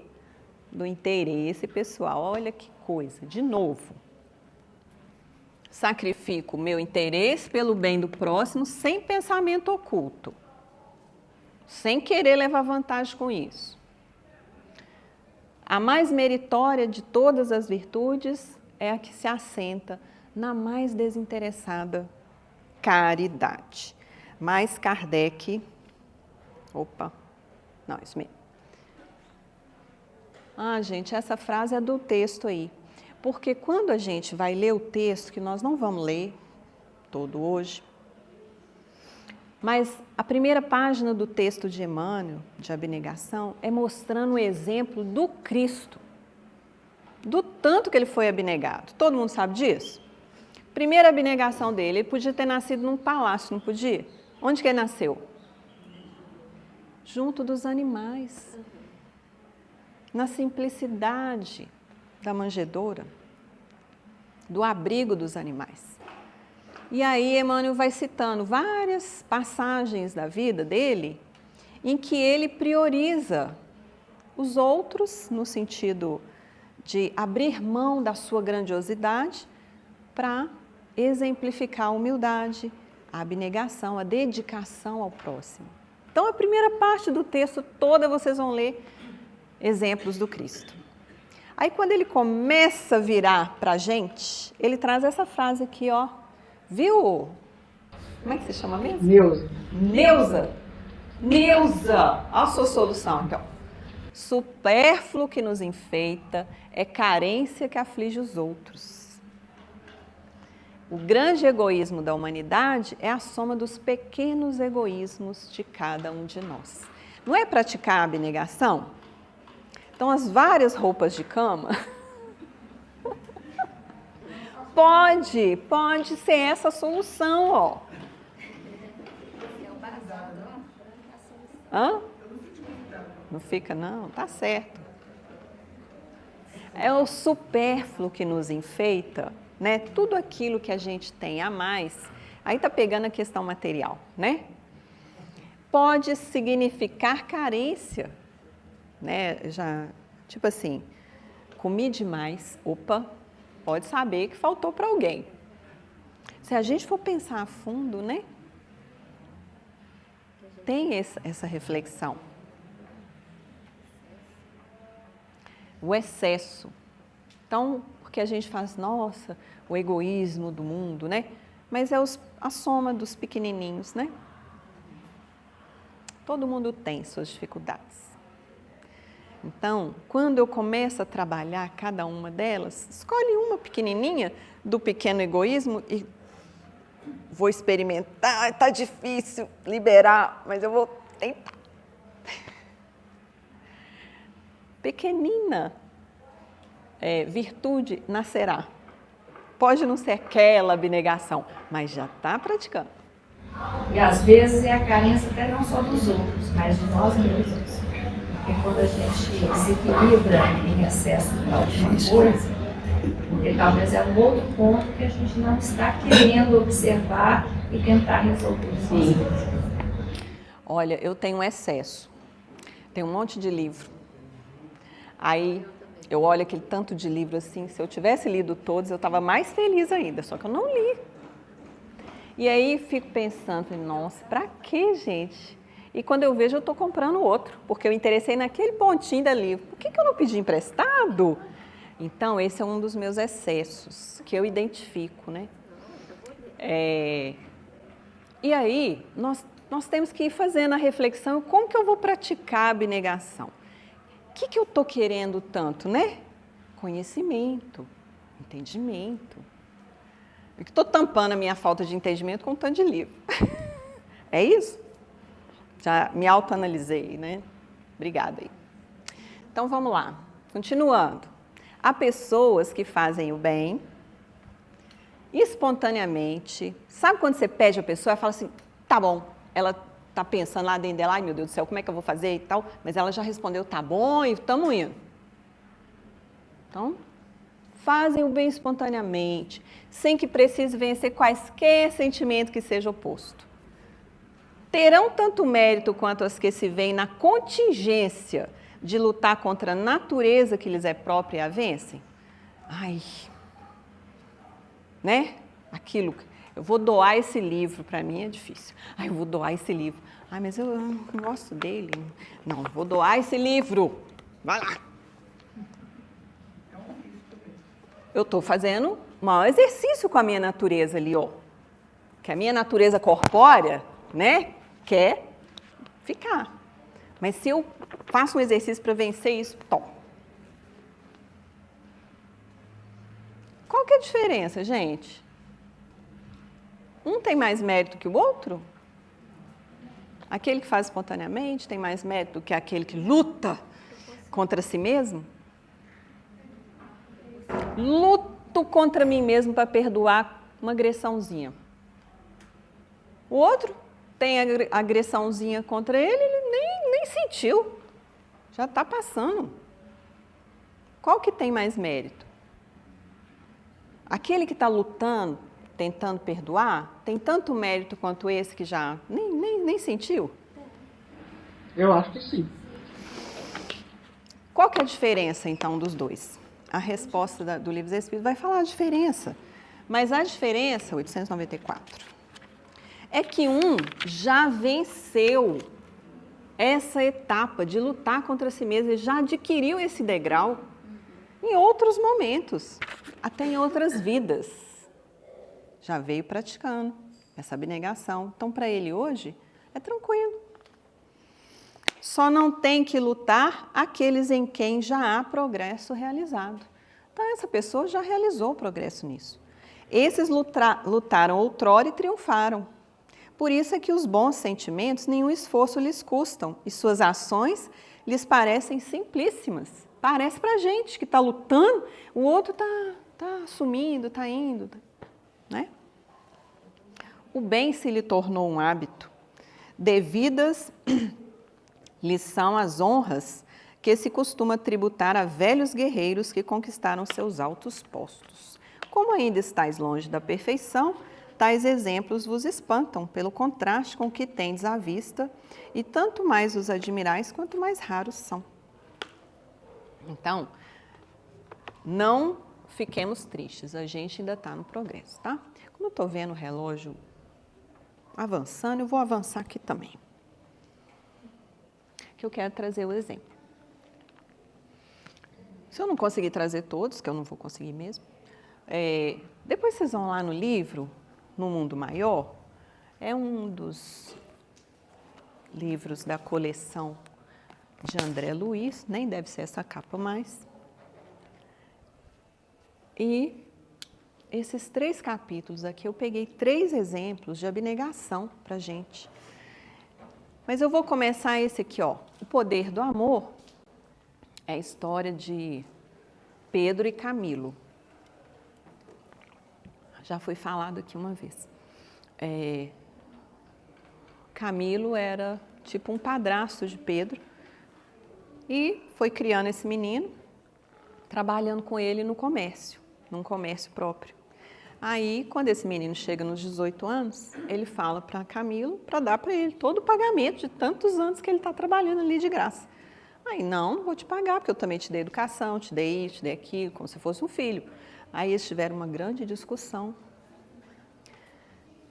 Do interesse pessoal, olha que coisa, de novo. Sacrifico o meu interesse pelo bem do próximo sem pensamento oculto, sem querer levar vantagem com isso. A mais meritória de todas as virtudes é a que se assenta na mais desinteressada caridade. Mas Kardec... isso mesmo. Gente, essa frase é do texto aí. Porque quando a gente vai ler o texto, que nós não vamos ler todo hoje, mas a primeira página do texto de Emmanuel, de abnegação, é mostrando o exemplo do Cristo, do tanto que ele foi abnegado. Todo mundo sabe disso? Primeira abnegação dele, ele podia ter nascido num palácio, não podia? Onde que ele nasceu? Junto dos animais, na simplicidade da manjedoura, do abrigo dos animais. E aí Emmanuel vai citando várias passagens da vida dele em que ele prioriza os outros no sentido de abrir mão da sua grandiosidade para exemplificar a humildade, a abnegação, a dedicação ao próximo. Então, a primeira parte do texto toda vocês vão ler exemplos do Cristo. Aí, quando ele começa a virar para a gente, ele traz essa frase aqui, ó. Viu? Como é que se chama mesmo? Neuza! A sua solução, então. Supérfluo que nos enfeita é carência que aflige os outros. O grande egoísmo da humanidade é a soma dos pequenos egoísmos de cada um de nós. Não é praticar a abnegação? Então, as várias roupas de cama... Pode ser essa a solução, ó. Não fica, não? Tá certo. É o supérfluo que nos enfeita, né? Tudo aquilo que a gente tem a mais, aí tá pegando a questão material, né? Pode significar carência, né? Tipo assim, comi demais, pode saber que faltou para alguém. Se a gente for pensar a fundo, né? Tem essa reflexão. O excesso. Então, porque a gente faz, nossa, o egoísmo do mundo, né? Mas é a soma dos pequenininhos, né? Todo mundo tem suas dificuldades. Então, quando eu começo a trabalhar cada uma delas, escolhe uma pequenininha do pequeno egoísmo e vou experimentar. Está difícil liberar, mas eu vou tentar. Pequenina virtude nascerá. Pode não ser aquela abnegação, mas já está praticando. E às vezes é a carência até não só dos outros, mas de nós mesmos. Porque quando a gente se equilibra em excesso de alguma coisa, porque talvez é um outro ponto que a gente não está querendo observar e tentar resolver. Sim. Olha, eu tenho um excesso. Tenho um monte de livro. Aí eu olho aquele tanto de livro assim, se eu tivesse lido todos, eu estava mais feliz ainda, só que eu não li. E aí fico pensando, nossa, pra que, gente? E quando eu vejo, eu estou comprando outro, porque eu interessei naquele pontinho da livro. Por que eu não pedi emprestado? Então, esse é um dos meus excessos, que eu identifico, né? E aí, nós nós temos que ir fazendo a reflexão, como que eu vou praticar a abnegação? O que eu estou querendo tanto, né? Conhecimento, entendimento. Eu estou tampando a minha falta de entendimento com um tanto de livro. É isso? Já me autoanalisei, né? Obrigada aí. Então, vamos lá. Continuando. Há pessoas que fazem o bem espontaneamente. Sabe quando você pede a pessoa, ela fala assim, tá bom. Ela está pensando lá dentro dela, ai meu Deus do céu, como é que eu vou fazer e tal. Mas ela já respondeu, tá bom, e estamos indo. Então, fazem o bem espontaneamente, sem que precise vencer quaisquer sentimentos que seja oposto. Terão tanto mérito quanto as que se veem na contingência de lutar contra a natureza que lhes é própria e a vencem? Ai, né? Aquilo, eu vou doar esse livro, para mim é difícil. Ai, eu vou doar esse livro. Ai, mas eu não gosto dele. Não, vou doar esse livro. Vai lá. Eu estou fazendo um maior exercício com a minha natureza ali, ó. Que a minha natureza corpórea, né, quer ficar. Mas se eu faço um exercício para vencer isso, tom. Qual que é a diferença, gente? Um tem mais mérito que o outro? Aquele que faz espontaneamente tem mais mérito do que aquele que luta contra si mesmo? Luto contra mim mesmo para perdoar uma agressãozinha. O outro tem agressãozinha contra ele, ele nem sentiu. Já está passando. Qual que tem mais mérito? Aquele que está lutando, tentando perdoar, tem tanto mérito quanto esse que já nem sentiu? Eu acho que sim. Qual que é a diferença, então, dos dois? A resposta do Livro dos Espíritos vai falar a diferença. Mas a diferença, 894, é que um já venceu essa etapa de lutar contra si mesmo, ele já adquiriu esse degrau em outros momentos, até em outras vidas. Já veio praticando essa abnegação. Então, para ele hoje, é tranquilo. Só não tem que lutar aqueles em quem já há progresso realizado. Então, essa pessoa já realizou o progresso nisso. Esses lutaram outrora e triunfaram. Por isso é que os bons sentimentos nenhum esforço lhes custam e suas ações lhes parecem simplíssimas. Parece para a gente que está lutando, o outro está sumindo, está indo, né? O bem se lhe tornou um hábito. Devidas lhes são as honras que se costuma tributar a velhos guerreiros que conquistaram seus altos postos. Como ainda estáis longe da perfeição, tais exemplos vos espantam pelo contraste com o que tendes à vista, e tanto mais os admirais quanto mais raros são. Então, não fiquemos tristes, a gente ainda está no progresso, tá? Como eu estou vendo o relógio avançando, eu vou avançar aqui também. Que eu quero trazer o exemplo. Se eu não conseguir trazer todos, que eu não vou conseguir mesmo, depois vocês vão lá no livro, No Mundo Maior, é um dos livros da coleção de André Luiz, nem deve ser essa capa mais. E esses 3 capítulos aqui, eu peguei 3 exemplos de abnegação para a gente. Mas eu vou começar esse aqui, ó. O Poder do Amor é a história de Pedro e Camilo. Já foi falado aqui uma vez. Camilo era tipo um padrasto de Pedro e foi criando esse menino, trabalhando com ele no comércio, num comércio próprio. Aí, quando esse menino chega nos 18 anos, ele fala para Camilo para dar para ele todo o pagamento de tantos anos que ele está trabalhando ali de graça. Aí, não vou te pagar, porque eu também te dei educação, te dei isso, te dei aquilo, como se fosse um filho. Aí eles tiveram uma grande discussão.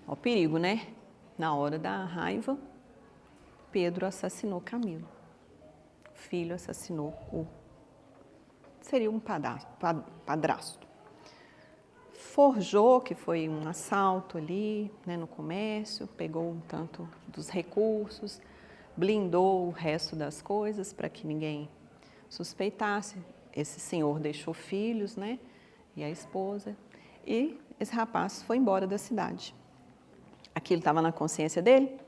Ó, o perigo, né? Na hora da raiva, Pedro assassinou Camilo. O filho assassinou seria um padrasto. forjou, que foi um assalto ali, né, no comércio, pegou um tanto dos recursos, blindou o resto das coisas para que ninguém suspeitasse. Esse senhor deixou filhos, né, e a esposa, e esse rapaz foi embora da cidade. Aquilo estava na consciência dele?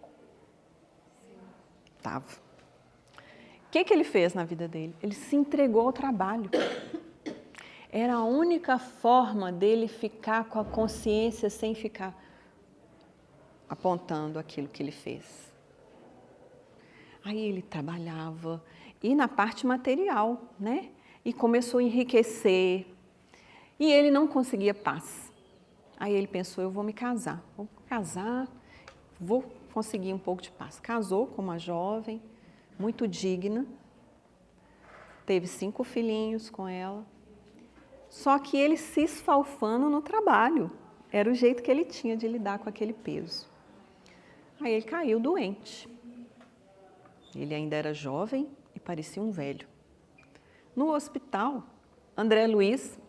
Estava. O que ele fez na vida dele? Ele se entregou ao trabalho. Era a única forma dele ficar com a consciência sem ficar apontando aquilo que ele fez. Aí ele trabalhava, e na parte material, né? E começou a enriquecer, e ele não conseguia paz. Aí ele pensou, eu vou me casar, vou conseguir um pouco de paz. Casou com uma jovem, muito digna, teve 5 filhinhos com ela, só que ele se esfalfando no trabalho, era o jeito que ele tinha de lidar com aquele peso. Aí ele caiu doente, ele ainda era jovem e parecia um velho. No hospital, André Luiz,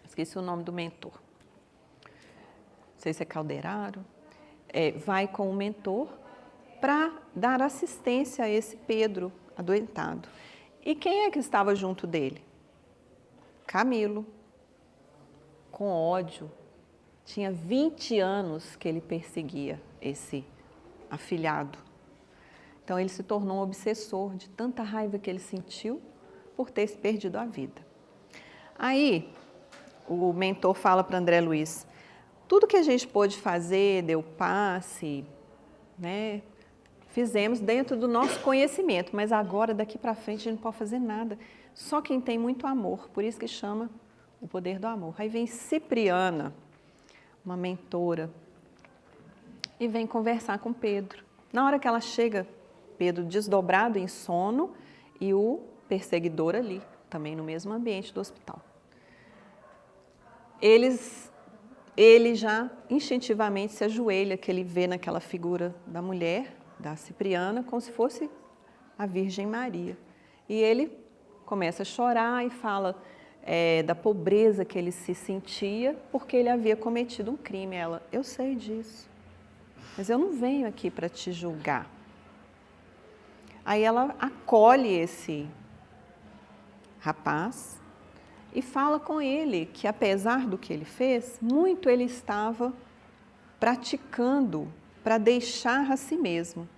esqueci o nome do mentor, não sei se é Calderaro, vai com o mentor para dar assistência a esse Pedro adoentado. E quem é que estava junto dele? Camilo, com ódio. Tinha 20 anos que ele perseguia esse afilhado. Então ele se tornou um obsessor de tanta raiva que ele sentiu por ter perdido a vida. Aí o mentor fala para André Luiz, tudo que a gente pôde fazer, deu passe, né? Fizemos dentro do nosso conhecimento, mas agora, daqui para frente, a gente não pode fazer nada. Só quem tem muito amor, por isso que chama o poder do amor. Aí vem Cipriana, uma mentora, e vem conversar com Pedro. Na hora que ela chega, Pedro desdobrado em sono e o perseguidor ali, também no mesmo ambiente do hospital. Ele já instintivamente se ajoelha, que ele vê naquela figura da mulher, da Cipriana, como se fosse a Virgem Maria. E ele começa a chorar e fala da pobreza que ele se sentia porque ele havia cometido um crime. Ela, eu sei disso, mas eu não venho aqui para te julgar. Aí ela acolhe esse rapaz e fala com ele que, apesar do que ele fez, muito ele estava praticando para deixar a si mesmo.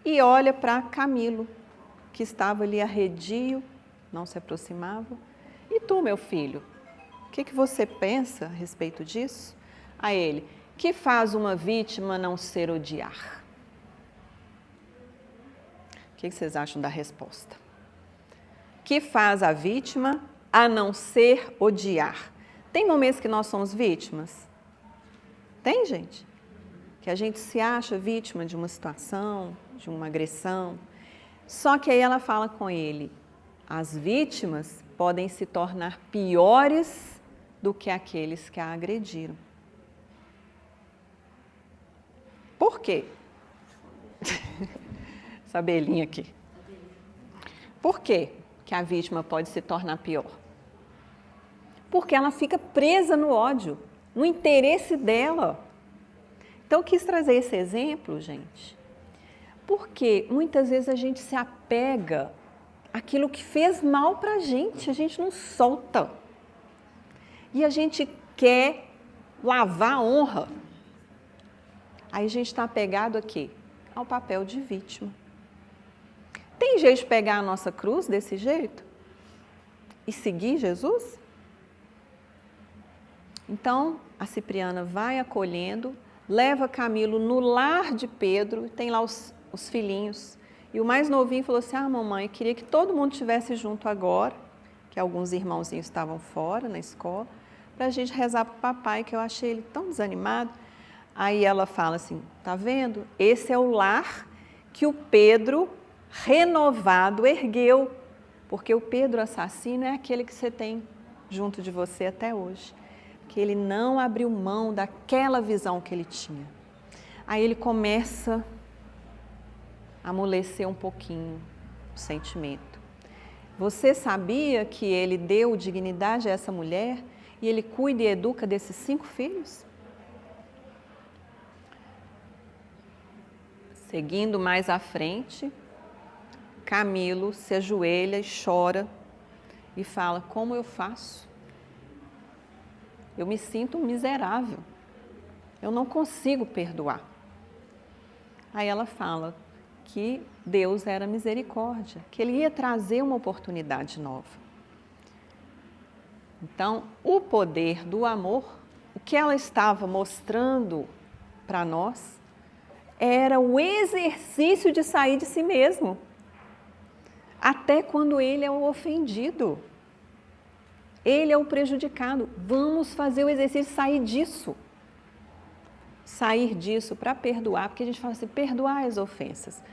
E olha para Camilo, que estava ali arredio, não se aproximava. E tu, meu filho, o que você pensa a respeito disso? A ele, que faz uma vítima não ser odiar? O que vocês acham da resposta? Que faz a vítima a não ser odiar? Tem momentos que nós somos vítimas? Tem, gente? Que a gente se acha vítima de uma situação, de uma agressão. Só que aí ela fala com ele, as vítimas podem se tornar piores do que aqueles que a agrediram. Por quê? Essa abelhinha aqui. Por quê que a vítima pode se tornar pior? Porque ela fica presa no ódio, no interesse dela. Então, eu quis trazer esse exemplo, gente, porque muitas vezes a gente se apega àquilo que fez mal para a gente não solta. E a gente quer lavar a honra. Aí a gente está apegado aqui ao papel de vítima. Tem jeito de pegar a nossa cruz desse jeito? E seguir Jesus? Então, a Cipriana vai acolhendo, leva Camilo no lar de Pedro, tem lá os filhinhos. E o mais novinho falou assim, mamãe, eu queria que todo mundo estivesse junto agora, que alguns irmãozinhos estavam fora na escola, para a gente rezar para o papai, que eu achei ele tão desanimado. Aí ela fala assim, tá vendo? Esse é o lar que o Pedro renovado ergueu, porque o Pedro assassino é aquele que você tem junto de você até hoje, que ele não abriu mão daquela visão que ele tinha. Aí ele começa a amolecer um pouquinho o sentimento. Você sabia que ele deu dignidade a essa mulher e ele cuida e educa desses 5 filhos? Seguindo mais à frente, Camilo se ajoelha e chora e fala: como eu faço? Eu me sinto miserável, eu não consigo perdoar. Aí ela fala que Deus era misericórdia, que Ele ia trazer uma oportunidade nova. Então, o poder do amor, o que ela estava mostrando para nós, era o exercício de sair de si mesmo, até quando ele é o ofendido. Ele é o prejudicado. Vamos fazer o exercício de sair disso. Sair disso para perdoar, porque a gente fala assim, perdoar as ofensas.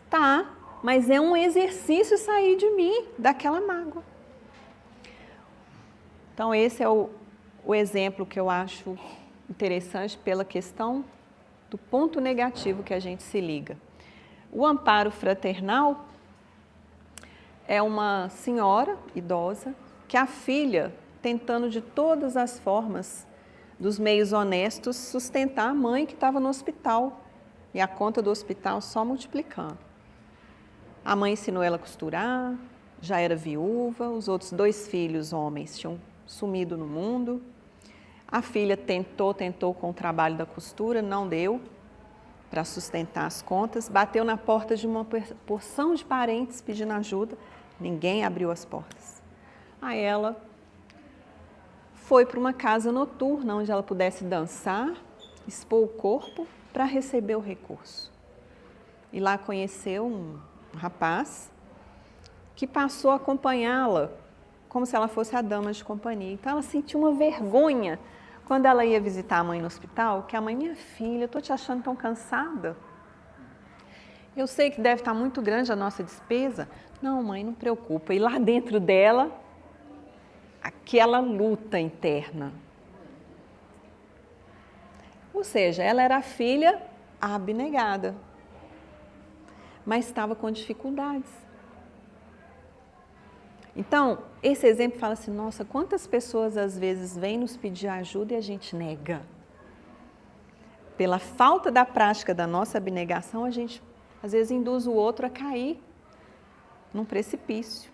Tá, mas é um exercício sair de mim, daquela mágoa. Então, esse é o exemplo que eu acho interessante pela questão do ponto negativo que a gente se liga. O amparo fraternal é uma senhora idosa que a filha, tentando de todas as formas, dos meios honestos, sustentar a mãe que estava no hospital e a conta do hospital só multiplicando. A mãe ensinou ela a costurar, já era viúva, os outros 2 filhos homens tinham sumido no mundo. A filha tentou com o trabalho da costura, não deu para sustentar as contas, bateu na porta de uma porção de parentes pedindo ajuda, ninguém abriu as portas. Aí ela foi para uma casa noturna onde ela pudesse dançar, expor o corpo para receber o recurso. E lá conheceu um rapaz que passou a acompanhá-la como se ela fosse a dama de companhia. Então ela sentiu uma vergonha quando ela ia visitar a mãe no hospital, que a mãe, minha filha, eu estou te achando tão cansada. Eu sei que deve estar muito grande a nossa despesa. Não, mãe, não preocupa. E lá dentro dela, aquela luta interna. Ou seja, ela era a filha abnegada, mas estava com dificuldades. Então, esse exemplo fala assim, nossa, quantas pessoas às vezes vêm nos pedir ajuda e a gente nega. Pela falta da prática da nossa abnegação, a gente às vezes induz o outro a cair num precipício.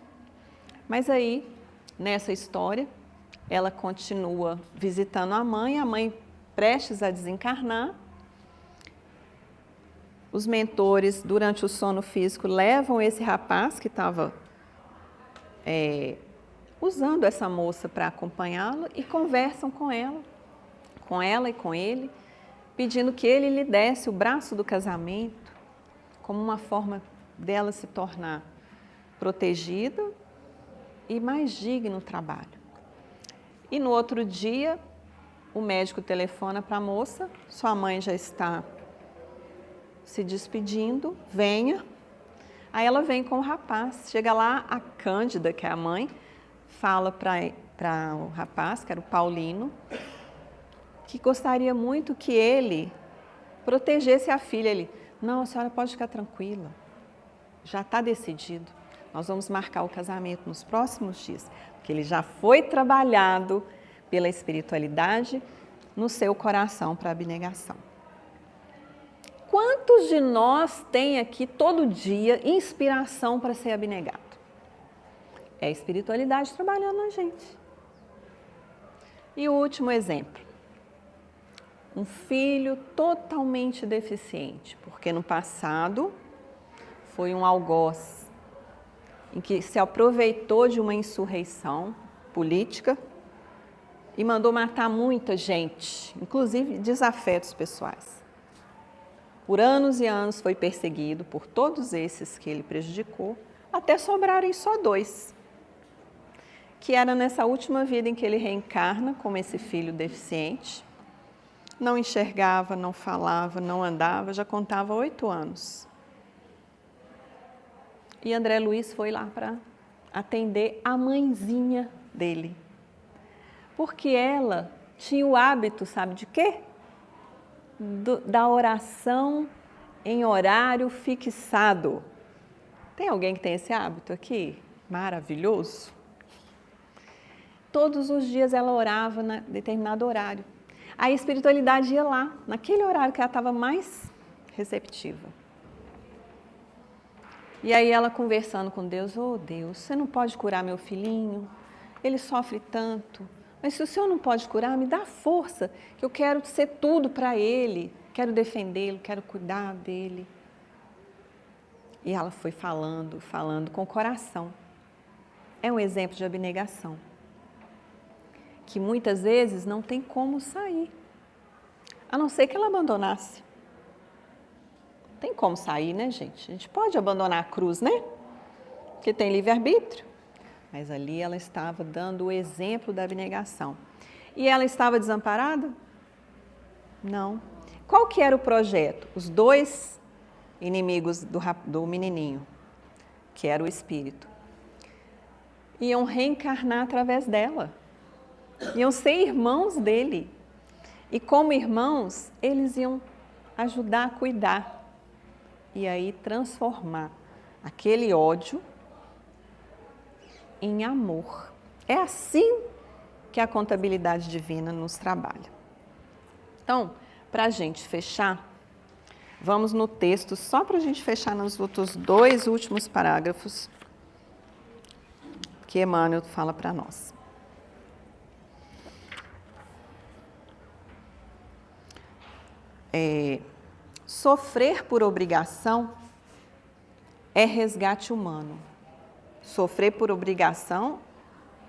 Mas aí, nessa história, ela continua visitando a mãe prestes a desencarnar. Os mentores, durante o sono físico, levam esse rapaz que estava usando essa moça para acompanhá-la e conversam com ela e com ele, pedindo que ele lhe desse o braço do casamento como uma forma dela se tornar protegida e mais digna no trabalho. E no outro dia, o médico telefona para a moça, sua mãe já está se despedindo, venha. Aí ela vem com o rapaz, chega lá, a Cândida, que é a mãe, fala para o rapaz, que era o Paulino, que gostaria muito que ele protegesse a filha. Ele, não, a senhora pode ficar tranquila, já está decidido, nós vamos marcar o casamento nos próximos dias, porque ele já foi trabalhado pela espiritualidade no seu coração para a abnegação. Quantos de nós tem aqui todo dia inspiração para ser abnegado? É a espiritualidade trabalhando na gente. E o último exemplo. Um filho totalmente deficiente, porque no passado foi um algoz em que se aproveitou de uma insurreição política e mandou matar muita gente, inclusive desafetos pessoais. Por anos e anos foi perseguido por todos esses que ele prejudicou, até sobrarem só 2, que era nessa última vida em que ele reencarna como esse filho deficiente, não enxergava, não falava, não andava, já contava 8 anos. E André Luiz foi lá para atender a mãezinha dele, porque ela tinha o hábito, sabe de quê? Da oração em horário fixado. Tem alguém que tem esse hábito aqui? Maravilhoso. Todos os dias ela orava em determinado horário. Aí a espiritualidade ia lá, naquele horário que ela estava mais receptiva. E aí ela conversando com Deus, oh Deus, você não pode curar meu filhinho? Ele sofre tanto. Mas se o Senhor não pode curar, me dá força, que eu quero ser tudo para ele, quero defendê-lo, quero cuidar dele. E ela foi falando com o coração. É um exemplo de abnegação, que muitas vezes não tem como sair, a não ser que ela abandonasse. Tem como sair, né, gente? A gente pode abandonar a cruz, né? Porque tem livre-arbítrio. Mas ali ela estava dando o exemplo da abnegação. E ela estava desamparada? Não. Qual que era o projeto? Os dois inimigos do menininho, que era o espírito, iam reencarnar através dela. Iam ser irmãos dele. E como irmãos, eles iam ajudar a cuidar. E aí transformar aquele ódio em amor. É assim que a contabilidade divina nos trabalha. Então, para a gente fechar, vamos no texto, só para a gente fechar nos outros 2 últimos parágrafos que Emmanuel fala para nós. Sofrer por obrigação é resgate humano. Sofrer por obrigação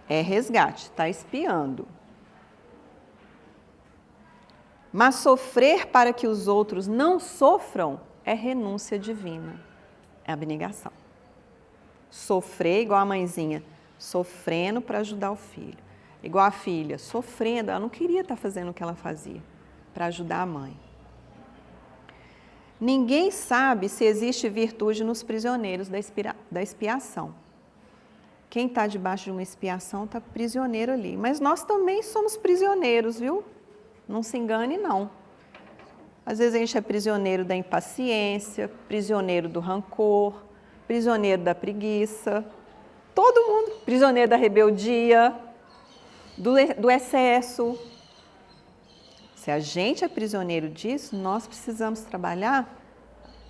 é resgate, está espiando. Mas sofrer para que os outros não sofram é renúncia divina, é abnegação. Sofrer igual a mãezinha, sofrendo para ajudar o filho. Igual a filha, sofrendo, ela não queria estar fazendo o que ela fazia, para ajudar a mãe. Ninguém sabe se existe virtude nos prisioneiros da expiação. Quem está debaixo de uma expiação está prisioneiro ali. Mas nós também somos prisioneiros, viu? Não se engane, não. Às vezes a gente é prisioneiro da impaciência, prisioneiro do rancor, prisioneiro da preguiça. Todo mundo, prisioneiro da rebeldia, do excesso. Se a gente é prisioneiro disso, nós precisamos trabalhar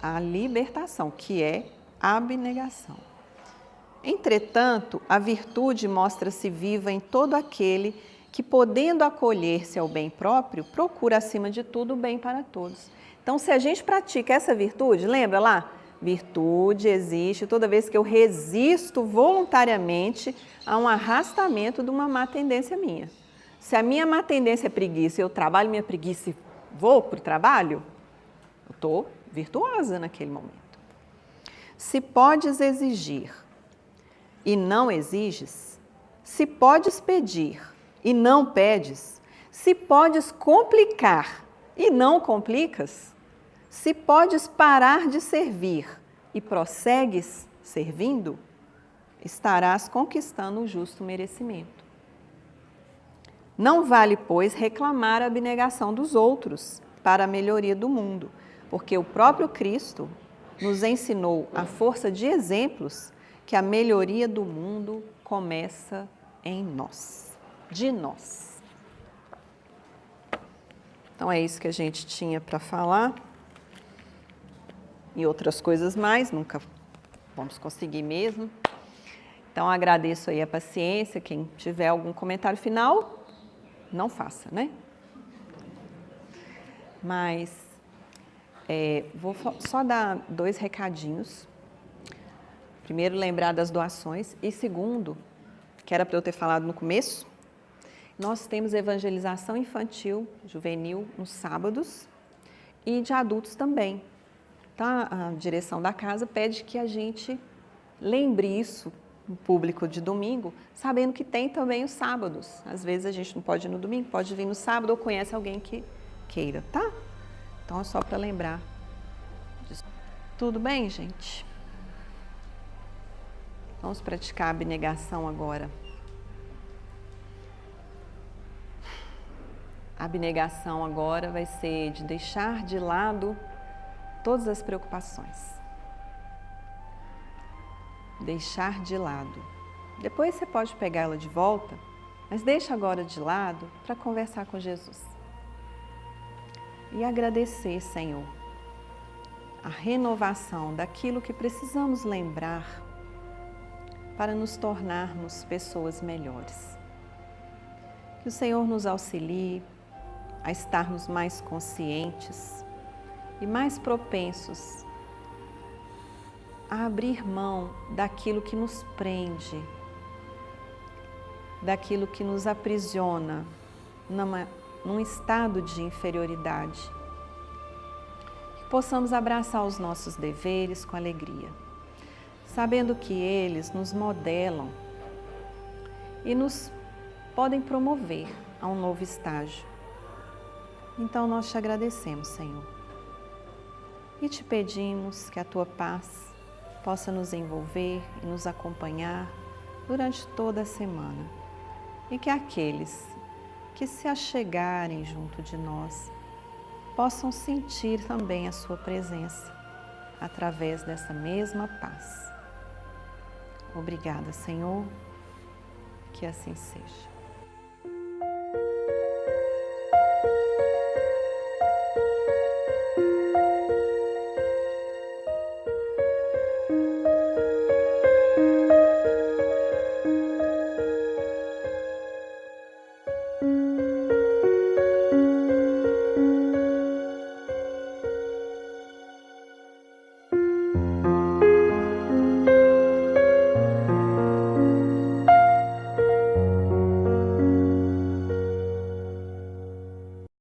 a libertação, que é a abnegação. Entretanto, a virtude mostra-se viva em todo aquele que, podendo acolher-se ao bem próprio, procura, acima de tudo, o bem para todos. Então, se a gente pratica essa virtude, lembra lá? Virtude existe toda vez que eu resisto voluntariamente a um arrastamento de uma má tendência minha. Se a minha má tendência é preguiça, eu trabalho minha preguiça e vou para o trabalho, eu estou virtuosa naquele momento. Se podes exigir e não exiges, se podes pedir e não pedes, se podes complicar e não complicas, se podes parar de servir e prossegues servindo, estarás conquistando o justo merecimento. Não vale, pois, reclamar a abnegação dos outros para a melhoria do mundo, porque o próprio Cristo nos ensinou à força de exemplos que a melhoria do mundo começa em nós, de nós. Então é isso que a gente tinha para falar e outras coisas mais, nunca vamos conseguir mesmo. Então agradeço aí a paciência, quem tiver algum comentário final, não faça, né? Mas vou só dar 2 recadinhos. Primeiro, lembrar das doações. E segundo, que era para eu ter falado no começo, nós temos evangelização infantil, juvenil, nos sábados e de adultos também. Tá? A direção da casa pede que a gente lembre isso no público de domingo, sabendo que tem também os sábados. Às vezes a gente não pode ir no domingo, pode vir no sábado ou conhece alguém que queira, tá? Então é só para lembrar. Tudo bem, gente? Vamos praticar a abnegação agora. A abnegação agora vai ser de deixar de lado todas as preocupações. Deixar de lado. Depois você pode pegá-la de volta, Mas deixa agora de lado para conversar com Jesus. E agradecer, Senhor, a renovação daquilo que precisamos lembrar para nos tornarmos pessoas melhores. Que o Senhor nos auxilie a estarmos mais conscientes e mais propensos a abrir mão daquilo que nos prende, daquilo que nos aprisiona num estado de inferioridade. Que possamos abraçar os nossos deveres com alegria, sabendo que eles nos modelam e nos podem promover a um novo estágio. Então nós te agradecemos, Senhor, e te pedimos que a Tua paz possa nos envolver e nos acompanhar durante toda a semana, e que aqueles que se achegarem junto de nós possam sentir também a Sua presença através dessa mesma paz. Obrigada, Senhor, que assim seja.